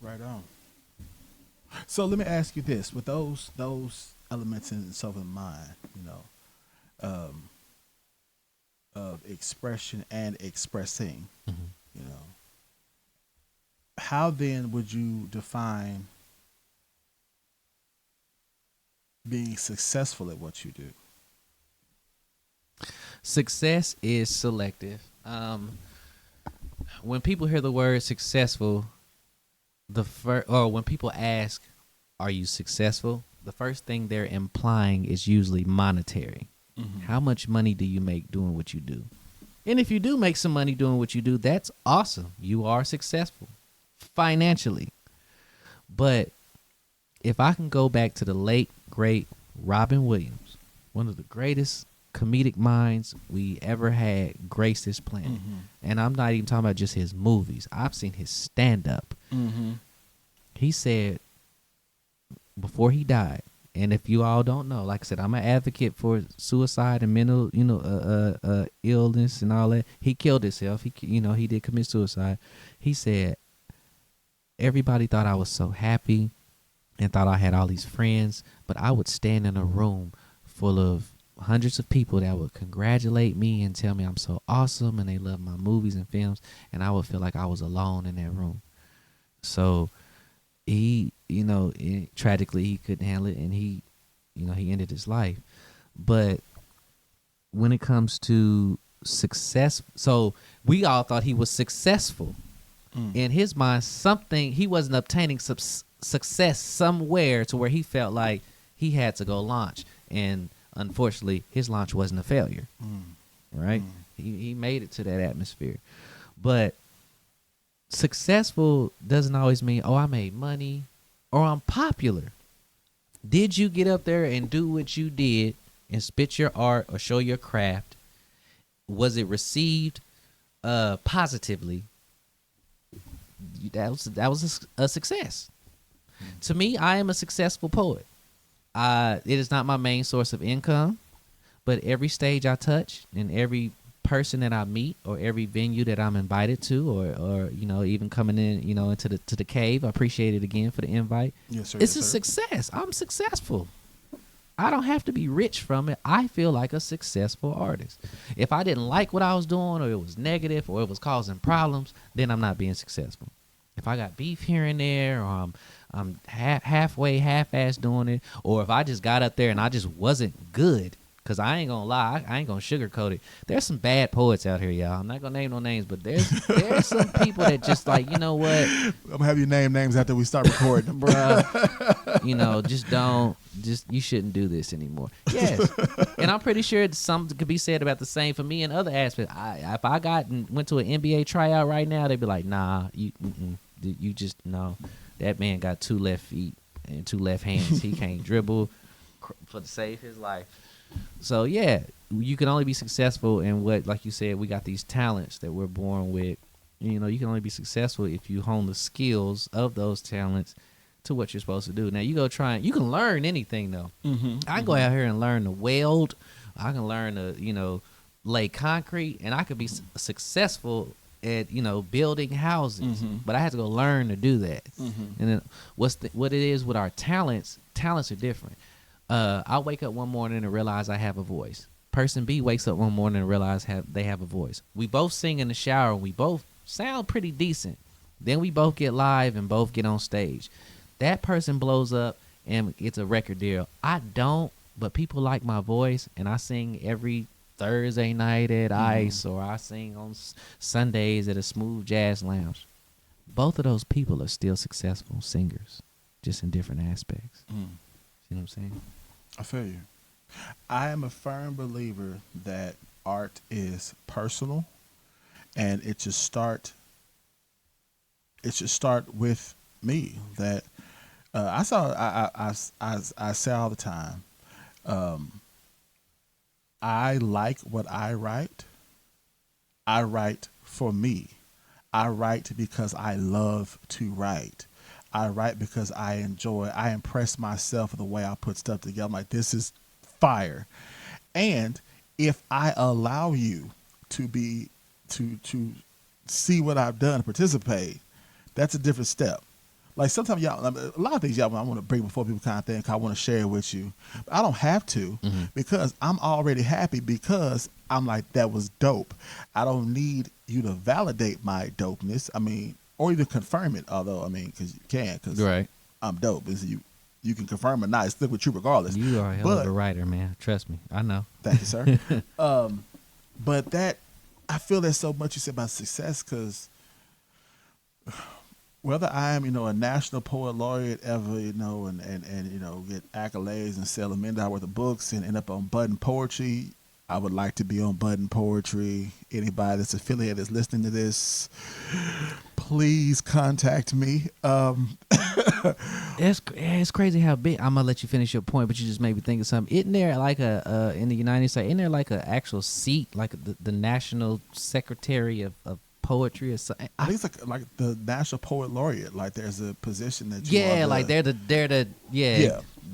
Right on. So let me ask you this: with those elements in mind, of expression and expressing, how then would you define being successful at what you do? Success is selective. When people hear the word successful, when people ask, "Are you successful?" the first thing they're implying is usually monetary. Mm-hmm. How much money do you make doing what you do? And if you do make some money doing what you do, that's awesome. You are successful financially. But if I can go back to the late, great Robin Williams, one of the greatest comedic minds we ever had grace this planet. Mm-hmm. And I'm not even talking about just his movies. I've seen his stand-up. Mm-hmm. He said before he died, and if you all don't know, like I said, I'm an advocate for suicide and mental, illness and all that. He killed himself. He did commit suicide. He said, everybody thought I was so happy and thought I had all these friends, but I would stand in a room full of hundreds of people that would congratulate me and tell me I'm so awesome and they love my movies and films, and I would feel like I was alone in that room. So he, tragically he couldn't handle it, and he ended his life. But when it comes to success, so we all thought he was successful. In his mind, he wasn't obtaining success somewhere to where he felt like he had to go launch, and unfortunately, his launch wasn't a failure, right? He made it to that atmosphere. But successful doesn't always mean, I made money or I'm popular. Did you get up there and do what you did and spit your art or show your craft? Was it received positively? That was a success. To me, I am a successful poet. It is not my main source of income, but every stage I touch and every person that I meet or every venue that I'm invited to or even coming in, into the cave, I appreciate it again for the invite. Yes, sir. It's a success. I'm successful. I don't have to be rich from it. I feel like a successful artist. If I didn't like what I was doing or it was negative or it was causing problems, then I'm not being successful. If I got beef here and there, or I'm half-ass doing it, or if I just got up there and I just wasn't good, because I ain't gonna lie, I ain't gonna sugarcoat it. There's some bad poets out here, y'all. I'm not gonna name no names, but there's some people that just like, you know what? I'm gonna have you name names after we start recording. Bruh, you shouldn't do this anymore. Yes. And I'm pretty sure something could be said about the same for me in other aspects. If I went to an NBA tryout right now, they'd be like, nah, you just, no. That man got 2 left feet and 2 left hands. He can't dribble to save his life. So, yeah, you can only be successful in what, like you said, we got these talents that we're born with. You can only be successful if you hone the skills of those talents to what you're supposed to do. Now, you can learn anything, though. Mm-hmm. I can go out here and learn to weld. I can learn to, lay concrete, and I could be successful at building houses, but I had to go learn to do that. And then what it is with our talents are different. I wake up one morning and realize I have a voice. Person B wakes up one morning and realize they have a voice. We both sing in the shower. We both sound pretty decent. Then we both get live and both get on stage. That person blows up and it's a record deal. I don't, but people like my voice, and I sing every Thursday night at Ice, or I sing on Sundays at a smooth jazz lounge. Both of those people are still successful singers, just in different aspects. You know what I'm saying? I feel you. I am a firm believer that art is personal, and it should start with me. That I say all the time. I like what I write. I write for me. I write because I love to write. I write because I impress myself with the way I put stuff together. I'm like, this is fire. And if I allow you to see what I've done, participate, that's a different step. Like sometimes y'all, a lot of things y'all I want to bring before people kind of think I want to share it with you. But I don't have to because I'm already happy because I'm like, that was dope. I don't need you to validate my dopeness. I mean, or even confirm it. Although, I mean, because you can, because Right. I'm dope. You can confirm or not. It's still with you regardless. You are a hell of a writer, man. Trust me. I know. Thank you, sir. But that, I feel there's so much you said about success because whether I am, a national poet laureate ever, and get accolades and sell $1 million worth of books and end up on Button Poetry, I would like to be on Button Poetry. Anybody that's affiliated that's listening to this, please contact me. It's crazy how big. I'm gonna let you finish your point, but you just made me think of something. Isn't there like in the United States? Isn't there like an actual seat, like the National Secretary of Poetry or something? I think it's like the National Poet Laureate. Like there's a position that you yeah, are like they're the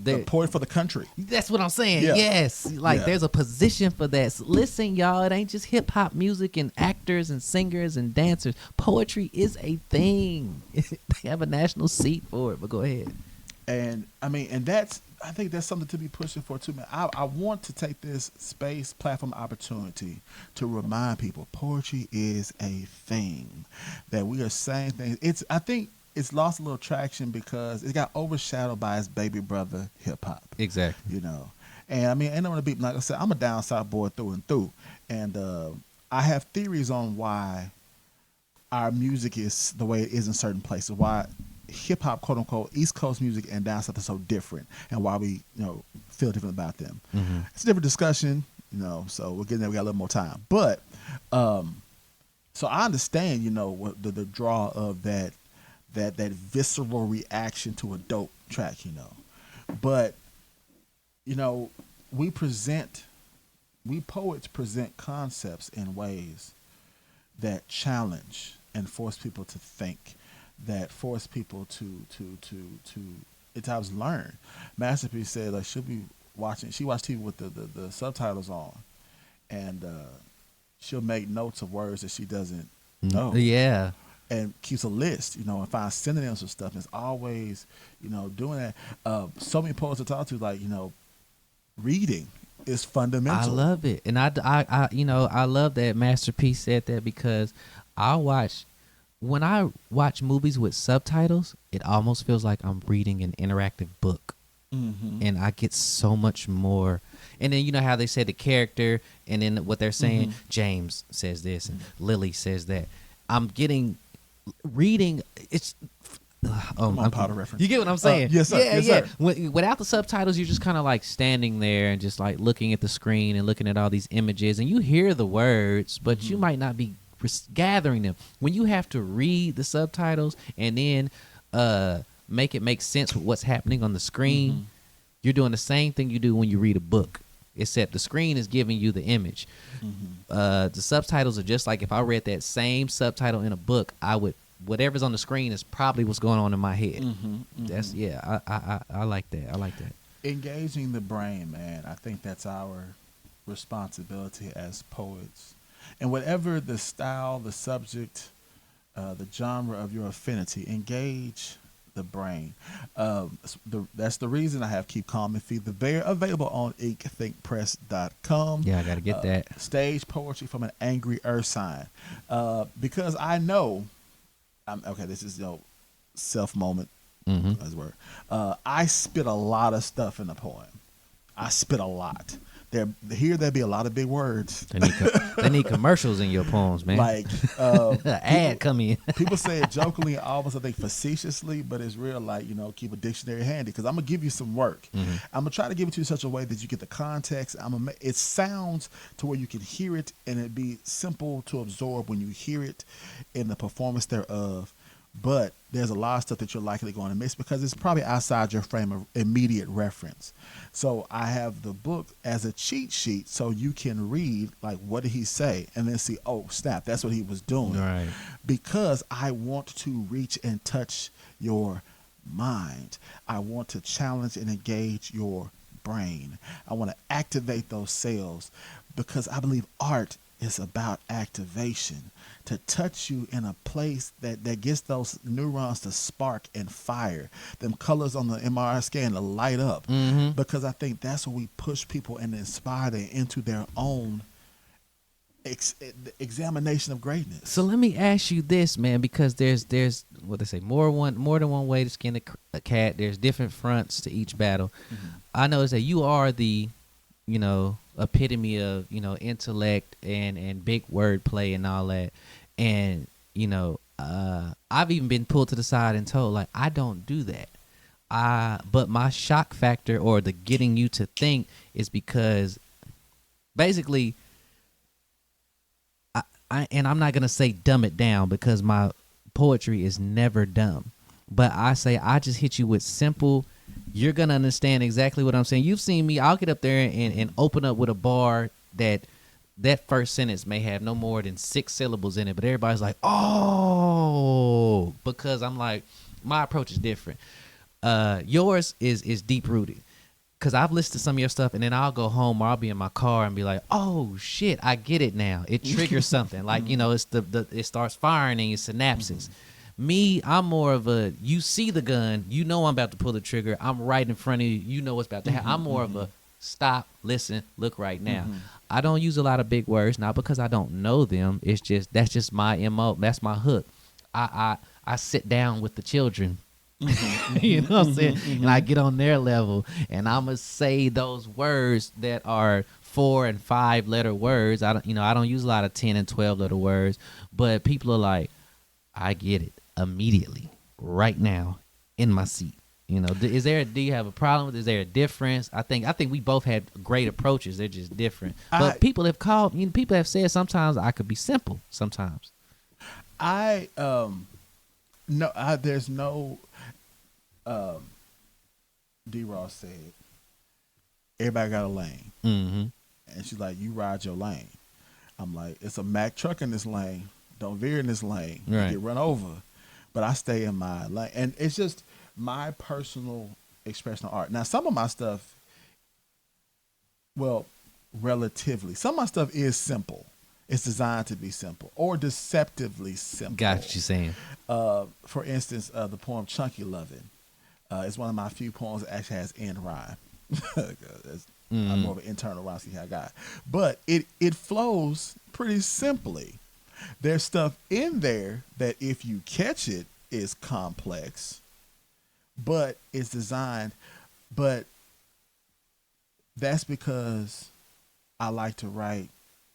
the poet for the country. That's what I'm saying. Yeah. Yes, like Yeah. there's a position for that. So listen, y'all, it ain't just hip hop music and actors and singers and dancers. Poetry is a thing. They have a national seat for it. But go ahead. And I mean, I think that's something to be pushing for too, man. I want to take this space, platform, opportunity to remind people poetry is a thing, that we are saying things. I think it's lost a little traction because it got overshadowed by its baby brother, hip hop. Exactly. And I mean, ain't no one to beat. Like I said, I'm a down south boy through and through, and I have theories on why our music is the way it is in certain places. Why hip hop, quote unquote, East Coast music and down south are so different, and why we, feel different about them. It's a different discussion, So we're getting there. We got a little more time, but so I understand, what the draw of that visceral reaction to a dope track, but we poets present concepts in ways that challenge and force people to think, that force people to at times learn. Masterpiece said, like, she watched TV with the subtitles on, and she'll make notes of words that she doesn't know. Yeah. And keeps a list, and finds synonyms of stuff. And it's always, doing that. So many poets to talk to, like, reading is fundamental. I love it, and I love that Masterpiece said that, because when I watch movies with subtitles, it almost feels like I'm reading an interactive book. And I get so much more. And then how they say the character, and then what they're saying. James says this, and Lily says that. I'm getting reading. It's Powder reference. You get what I'm saying? Yes, sir. Yeah, Yes, yeah. sir. Without the subtitles, you're just kind of like standing there and just like looking at the screen and looking at all these images, and you hear the words, but you might not be gathering them. When you have to read the subtitles and then make it make sense with what's happening on the screen, you're doing the same thing you do when you read a book, except the screen is giving you the image. The subtitles are just like if I read that same subtitle in a book, whatever's on the screen is probably what's going on in my head. That's I like that. I like that. Engaging the brain, man. I think that's our responsibility as poets. And whatever the style, the subject, the genre of your affinity, engage the brain. That's the reason I have Keep Calm and Feed the Bear available on inkthinkpress.com. Yeah, I got to get that. Stage poetry from an angry earth sign. Because I know, this is self moment That's the word. I spit a lot of stuff in the poem. I spit a lot. There'd be a lot of big words. They need commercials in your poems, man. Like ad come in. people say it jokingly, almost I think facetiously, but it's real. Like, keep a dictionary handy because I'm gonna give you some work. I'm gonna try to give it to you in such a way that you get the context. It sounds to where you can hear it and it be simple to absorb when you hear it in the performance thereof. But there's a lot of stuff that you're likely going to miss because it's probably outside your frame of immediate reference. So I have the book as a cheat sheet so you can read, like, what did he say? And then see, oh, snap, that's what he was doing. Right. Because I want to reach and touch your mind. I want to challenge and engage your brain. I want to activate those cells because I believe art is about activation, to touch you in a place that gets those neurons to spark and fire, them colors on the MRI scan to light up. Because I think that's what we push people and inspire them into their own examination of greatness. So let me ask you this, man, because there's what they say, more than one way to skin a cat. There's different fronts to each battle. I notice that you are the epitome of intellect and big wordplay and all that, and I've even been pulled to the side and told, like, I don't do that. But my shock factor, or the getting you to think, is because basically and I'm not gonna say dumb it down because my poetry is never dumb, but I say I just hit you with simple. You're gonna understand exactly what I'm saying. You've seen me. I'll get up there and open up with a bar that first sentence may have no more than 6 syllables in it, but everybody's like, oh, because I'm like, my approach is different. Yours is deep rooted, because I've listened to some of your stuff and then I'll go home or I'll be in my car and be like, oh shit, I get it now. It triggers something. Like, it's it starts firing in your synapses. Me, I'm more of a, you see the gun, I'm about to pull the trigger, I'm right in front of you, you know what's about to happen. I'm more of a stop, listen, look right now. I don't use a lot of big words, not because I don't know them. It's just, that's just my MO. That's my hook. I sit down with the children. You know what I'm saying? And I get on their level and I'm gonna say those words that are 4 and 5 letter words. I don't use a lot of 10 and 12 letter words, but people are like, I get it immediately right now in my seat. Do you have a problem with it? Is there a difference? I think we both had great approaches. They're just different. But people have people have said sometimes I could be simple sometimes. There's no D. Ross said everybody got a lane. And she's like, you ride your lane. I'm like, it's a Mack truck in this lane. Don't veer in this lane. Right. You get run over. But I stay in my lane. And it's just my personal expression of art. Now, some of my stuff, well, relatively, some of my stuff is simple. It's designed to be simple or deceptively simple. Got what you're saying. For instance, the poem Chunky Lovin'. It's one of my few poems that actually has end rhyme. I'm more of an internal rhyme scheme guy. But it flows pretty simply. There's stuff in there that if you catch it is complex, but it's designed. But that's because I like to write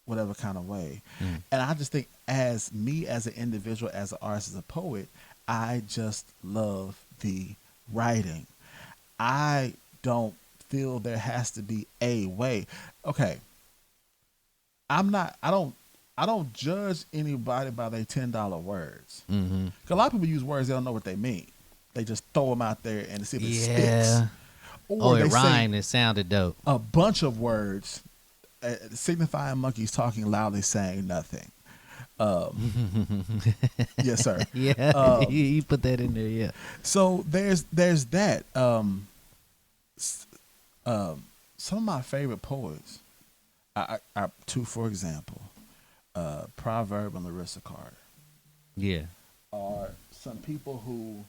whatever kind of way. And I just think as me, as an individual, as an artist, as a poet, I just love the writing. I don't feel there has to be a way. Okay. I don't judge anybody by their $10 words. Because a lot of people use words they don't know what they mean. They just throw them out there and see if it sticks. Or it rhymed. It sounded dope. A bunch of words signifying monkeys talking loudly saying nothing. Yes, sir. Yeah, you put that in there. Yeah. So there's that. Some of my favorite poets, I two, for example, Proverb and Larissa Carter. Yeah. Are some people who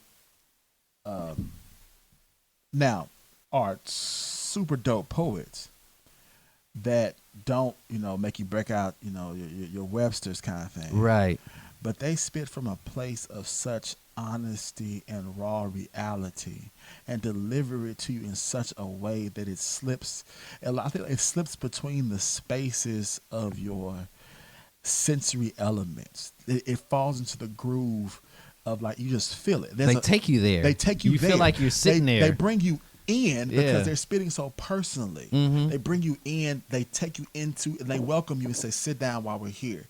now are super dope poets that don't, make you break out, your Webster's kind of thing. Right. But they spit from a place of such honesty and raw reality and deliver it to you in such a way that it slips. I think it slips between the spaces of your sensory elements. It falls into the groove of like you just feel it. They take you there. They take you there. You feel like you're sitting there. They bring you in because Yeah. they're spitting so personally. Mhm. They bring you in, they take you into, and they welcome you and say, sit down while we're here.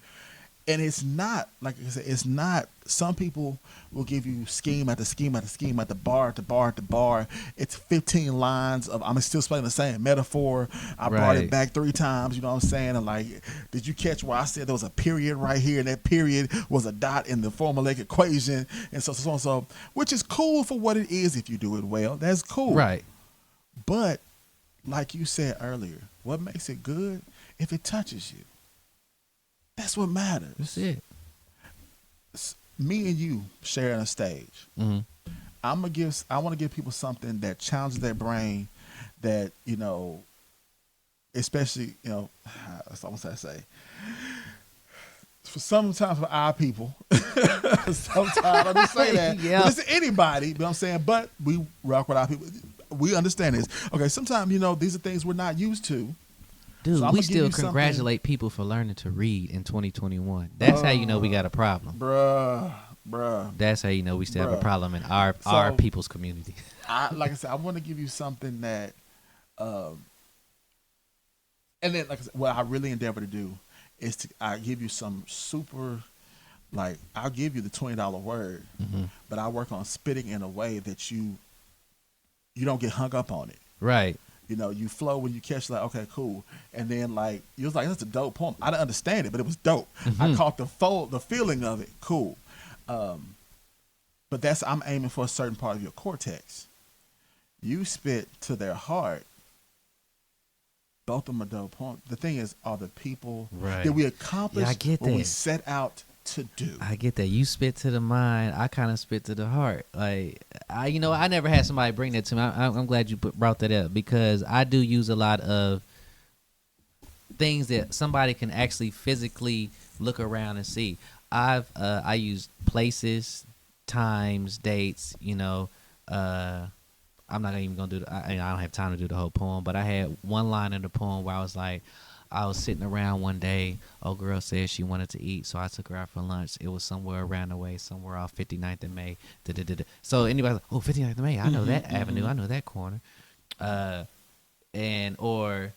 And it's not, like I said, it's not, some people will give you scheme after scheme after scheme at the bar, at the bar, at the bar. It's 15 lines of, I'm still explaining the same metaphor. I brought Right. it back 3 times, you know what I'm saying? And like, did you catch where I said there was a period right here, and that period was a dot in the formulaic equation, and so, which is cool for what it is if you do it well. That's cool. Right. But like you said earlier, what makes it good? If it touches you. That's what matters. That's it. Me and you sharing a stage. Mm-hmm. I want to give people something that challenges their brain, that, you know, especially, you know, that's almost what I say. Sometimes for our people, sometimes I just say that. Yeah. But it's anybody, you know what I'm saying? But we rock with our people. We understand this. Okay, sometimes, you know, these are things we're not used to. Dude, So I'ma we give still you something- congratulate people for learning to read in 2021. That's how you know we got a problem. Bruh. That's how you know we still have a Bruh. problem in our So- people's community. Like I said, I want to give you something that, and then, like I said, what I really endeavor to do is I give you some super, like, I'll give you the $20 word, Mm-hmm. but I work on spitting in a way that you don't get hung up on it. Right. You know, you flow when you catch, like, okay, cool. And then, like, you was like, that's a dope poem. I didn't understand it, but it was dope. I caught the feeling of it. Cool. But I'm aiming for a certain part of your cortex. You spit to their heart. Both of them are dope poems. The thing is, are the people Right. that we accomplish Yeah, I get what we that. set out to do. I get that. You spit to the mind. I kind of spit to the heart. Like, I never had somebody bring that to me. I'm glad you brought that up, because I do use a lot of things that somebody can actually physically look around and see. I use places, times, dates. You know, I'm not even gonna do. I don't have time to do the whole poem, but I had one line in the poem where I was like, I was sitting around one day. Old girl said she wanted to eat, so I took her out for lunch. It was somewhere around the way, somewhere off 59th and May. So anybody's like, oh, 59th and May, I know that avenue, I know that corner. Or,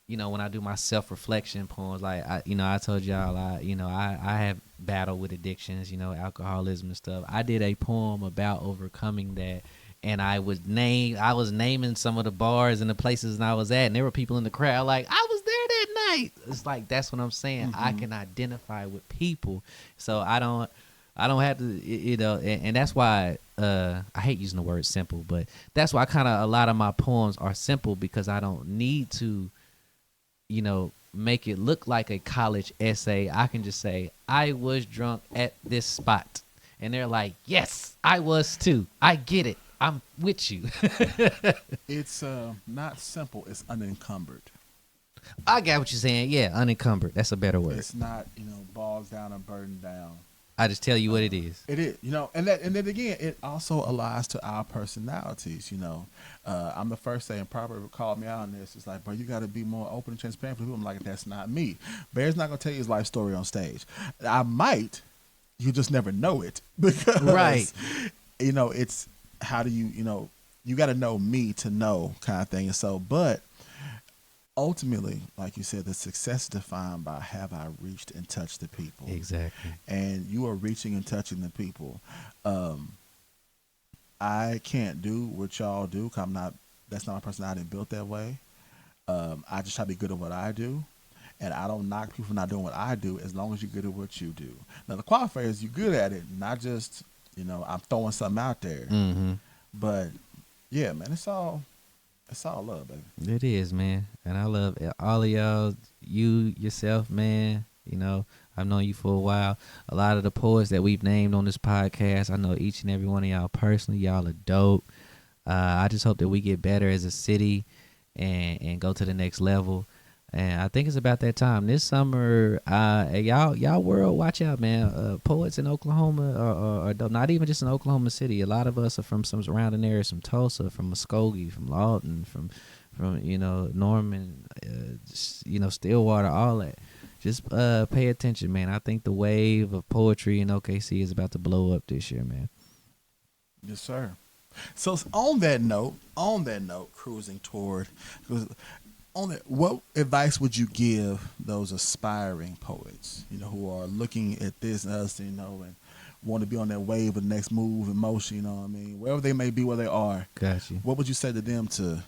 you know, when I do my self-reflection poems, like, I told y'all, I have battled with addictions, you know, alcoholism and stuff. I did a poem about overcoming that. And I was naming some of the bars and the places I was at, and there were people in the crowd like, I was there that night. It's like, that's what I'm saying. I can identify with people, so I don't have to, you know. And that's why I hate using the word simple, but that's why a lot of my poems are simple, because I don't need to, you know, make it look like a college essay. I can just say, I was drunk at this spot, and they're like, yes, I was too. I get it. I'm with you. It's not simple. It's unencumbered. I got what you're saying. Yeah, unencumbered. That's a better word. It's not, you know, balls down and burden down. I just tell you what it is. It is, you know, and then again, it also aligns to our personalities. You know, I'm the first saying, Proverb called me out on this. It's like, bro, you got to be more open and transparent with people. I'm like, that's not me. Bear's not gonna tell you his life story on stage. I might, you just never know it, because Right. You know, it's how do you, you know, you got to know me to know kind of thing. And so, but ultimately, like you said, the success is defined by, have I reached and touched the people? Exactly. And you are reaching and touching the people. I can't do what y'all do, 'cause that's not my personality built that way. I just try to be good at what I do. And I don't knock people for not doing what I do, as long as you're good at what you do. Now, the qualifier is you're good at it, not just, you know, I'm throwing something out there. Mm-hmm. But, yeah, man, it's all love, baby. It is, man. And I love all of y'all, you, yourself, man. You know, I've known you for a while. A lot of the poets that we've named on this podcast, I know each and every one of y'all personally. Y'all are dope. I just hope that we get better as a city and go to the next level. And I think it's about that time this summer. Hey, y'all world, watch out, man. Poets in Oklahoma, or not even just in Oklahoma City. A lot of us are from some surrounding areas, from Tulsa, from Muskogee, from Lawton, from Norman, Stillwater, all that. Just pay attention, man. I think the wave of poetry in OKC is about to blow up this year, man. Yes, sir. So on that note, cruising toward, what advice would you give those aspiring poets, who are looking at this and us, and want to be on that wave of the next move and motion, what I mean? Wherever they may be, where they are. Got you. What would you say to them to?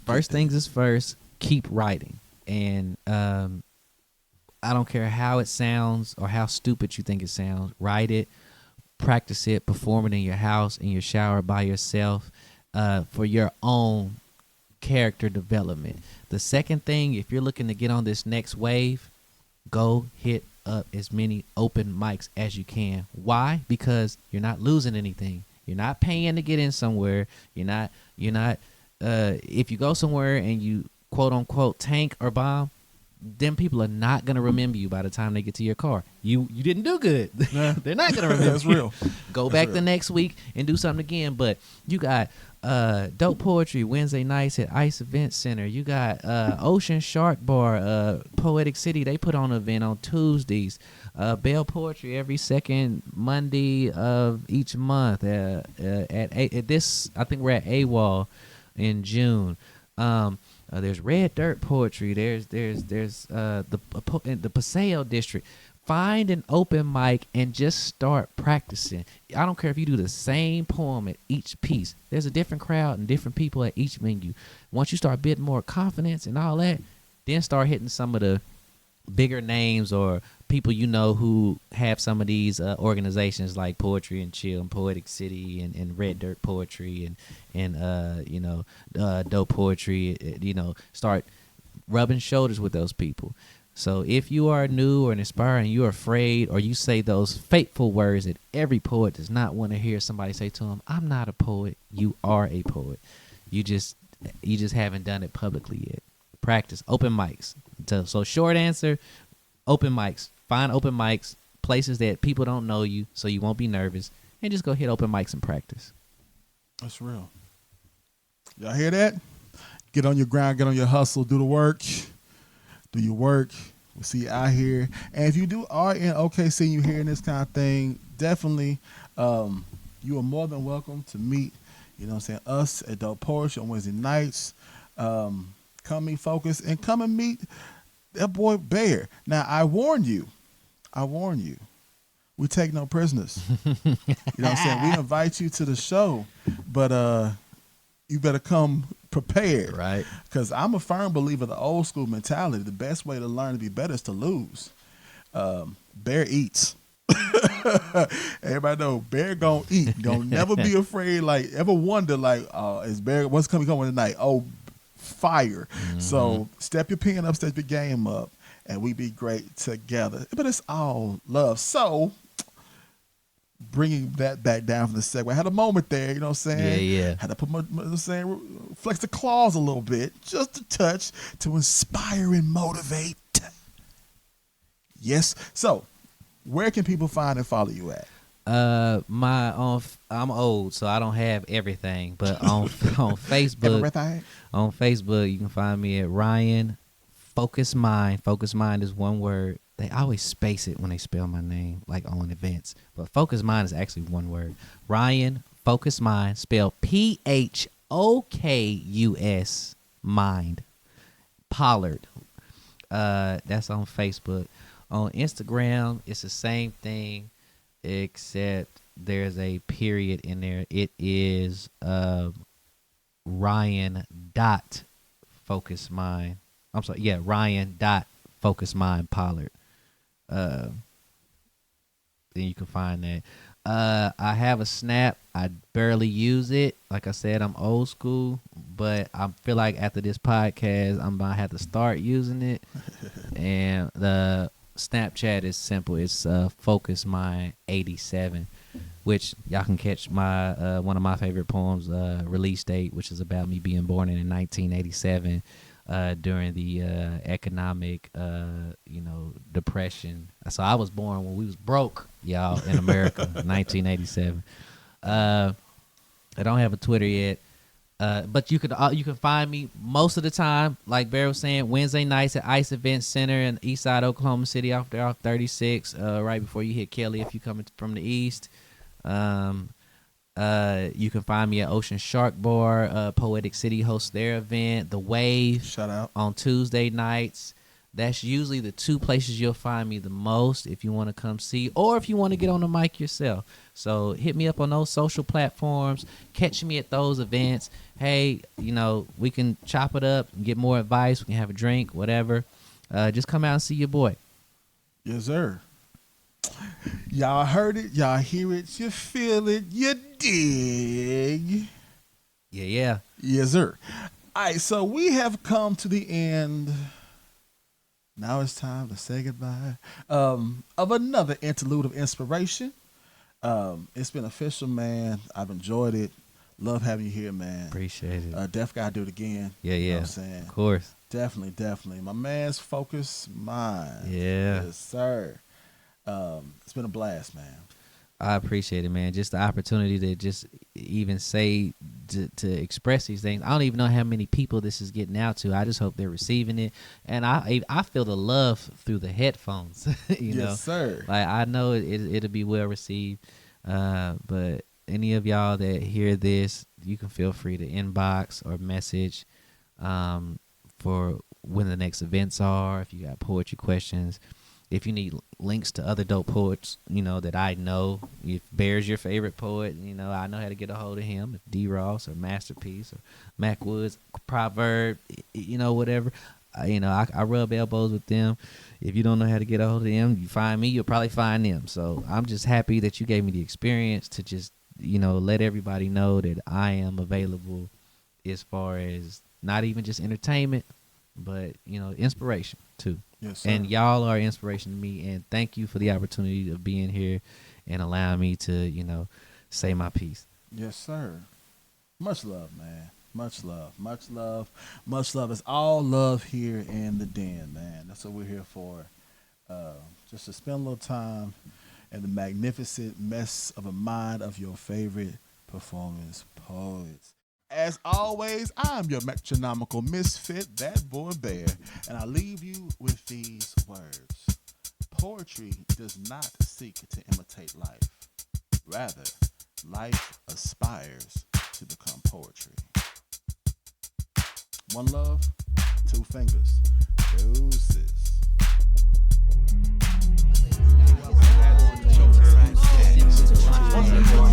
First things is first, keep writing. And I don't care how it sounds or how stupid you think it sounds. Write it, practice it, perform it in your house, in your shower, by yourself, for your own character development. The second thing, if you're looking to get on this next wave, go hit up as many open mics as you can. Why? Because you're not losing anything. You're not paying to get in somewhere. You're not if you go somewhere and you quote unquote tank or bomb, them people are not gonna remember you by the time they get to your car. You didn't do good. They're not gonna remember. That's real. Go back the next week and do something again. But you got dope poetry Wednesday nights at Ice Event Center. You got Ocean Shark Bar, Poetic City. They put on an event on Tuesdays. Bell Poetry every second Monday of each month. At this, I think we're at AWOL in June. There's Red Dirt Poetry. There's the Paseo District. Find an open mic and just start practicing. I don't care if you do the same poem at each piece. There's a different crowd and different people at each venue. Once you start building more confidence and all that, then start hitting some of the bigger names or people who have some of these organizations like Poetry and Chill and Poetic City and Red Dirt Poetry and Dope Poetry. Start rubbing shoulders with those people. So if you are new or inspiring, you're afraid, or you say those fateful words that every poet does not want to hear somebody say to them, I'm not a poet. You are a poet. You just haven't done it publicly yet. Practice open mics. So short answer, open mics. Find open mics, places that people don't know you, so you won't be nervous, and just go hit open mics and practice. That's real. Y'all hear that? Get on your grind, get on your hustle, do the work. Do your work. We'll see you out here. And if you are in OKC and you're hearing this kind of thing, definitely you are more than welcome to meet, us at Dope Poetry on Wednesday nights. Come meet Phokus and come and meet that boy Bear. Now, I warn you. We take no prisoners. You know what I'm saying? We invite you to the show, but you better come prepared. Right. Because I'm a firm believer of the old school mentality. The best way to learn to be better is to lose. Bear eats. Everybody know Bear gonna eat. Gonna never be afraid, ever wonder, is Bear, what's coming tonight? Oh, fire. Mm-hmm. So step your pen up, step your game up, and we be great together. But it's all love. So bringing that back down from the segue, I had a moment there, you know what I'm saying? Yeah. Had to put flex the claws a little bit, just a touch, to inspire and motivate. Yes. So, where can people find and follow you at? I'm old, so I don't have everything, but on Facebook, everything. On Facebook, you can find me at Ryan Phokus Mind. Phokus Mind is one word. They always space it when they spell my name, on events. But Phokus Mind is actually one word. Ryan Phokus Mind, spelled Phokus Mind. Pollard. That's on Facebook. On Instagram, it's the same thing, except there's a period in there. It is Ryan.Phokus Mind. I'm sorry, yeah, Ryan.Phokus Mind Pollard. Then you can find that. I have a Snap. I barely use it. Like I said, I'm old school, but I feel like after this podcast, I'm gonna have to start using it. And the Snapchat is simple. It's Phokus Mind 87, which y'all can catch my one of my favorite poems, Release Date, which is about me being born in 1987. during the economic, depression. So I was born when we was broke, y'all, in America, 1987. I don't have a Twitter yet. But you can find me most of the time, like Barry was saying, Wednesday nights at Ice Event Center in Eastside Oklahoma City, off 36, right before you hit Kelly if you're coming from the east. You can find me at Ocean Shark Bar. Poetic City hosts their event, The Wave. Shout out. On Tuesday nights. That's usually the two places you'll find me the most if you want to come see, or if you want to get on the mic yourself. So hit me up on those social platforms. Catch me at those events. Hey, we can chop it up and get more advice. We can have a drink, whatever. Just come out and see your boy. Yes, sir. Y'all heard it. Y'all hear it. You feel it. You dig. Yeah. Yes, sir. All right, so we have come to the end. Now it's time to say goodbye of another interlude of inspiration. It's been official, man. I've enjoyed it. Love having you here, man. Appreciate it. Definitely got to do it again. Yeah. You know what I'm saying? Of course. Definitely. My man's Phokus Mind. Yeah. Yes, sir. It's been a blast, man. I appreciate it, man. Just the opportunity to just even say, to express these things. I don't even know how many people this is getting out to. I just hope they're receiving it. And I feel the love through the headphones, you know? Yes, sir. Like, I know it'll be well received. But any of y'all that hear this, you can feel free to inbox or message for when the next events are, if you got poetry questions. If you need links to other dope poets, that I know, if Bear's your favorite poet, I know how to get a hold of him. If D. Ross or Masterpiece or Mac Woods, Proverb, whatever. I rub elbows with them. If you don't know how to get a hold of them, you find me, you'll probably find them. So I'm just happy that you gave me the experience to just, let everybody know that I am available as far as not even just entertainment, but, inspiration too. Yes, sir. And y'all are inspiration to me, and thank you for the opportunity of being here and allowing me to, say my piece. Yes, sir. Much love, man. Much love. It's all love here in the den, man. That's what we're here for. Just to spend a little time in the magnificent mess of a mind of your favorite performance poets. As always, I'm your metronomical misfit, that boy Bear, and I leave you with these words. Poetry does not seek to imitate life. Rather, life aspires to become poetry. One love, two fingers. Deuces. Like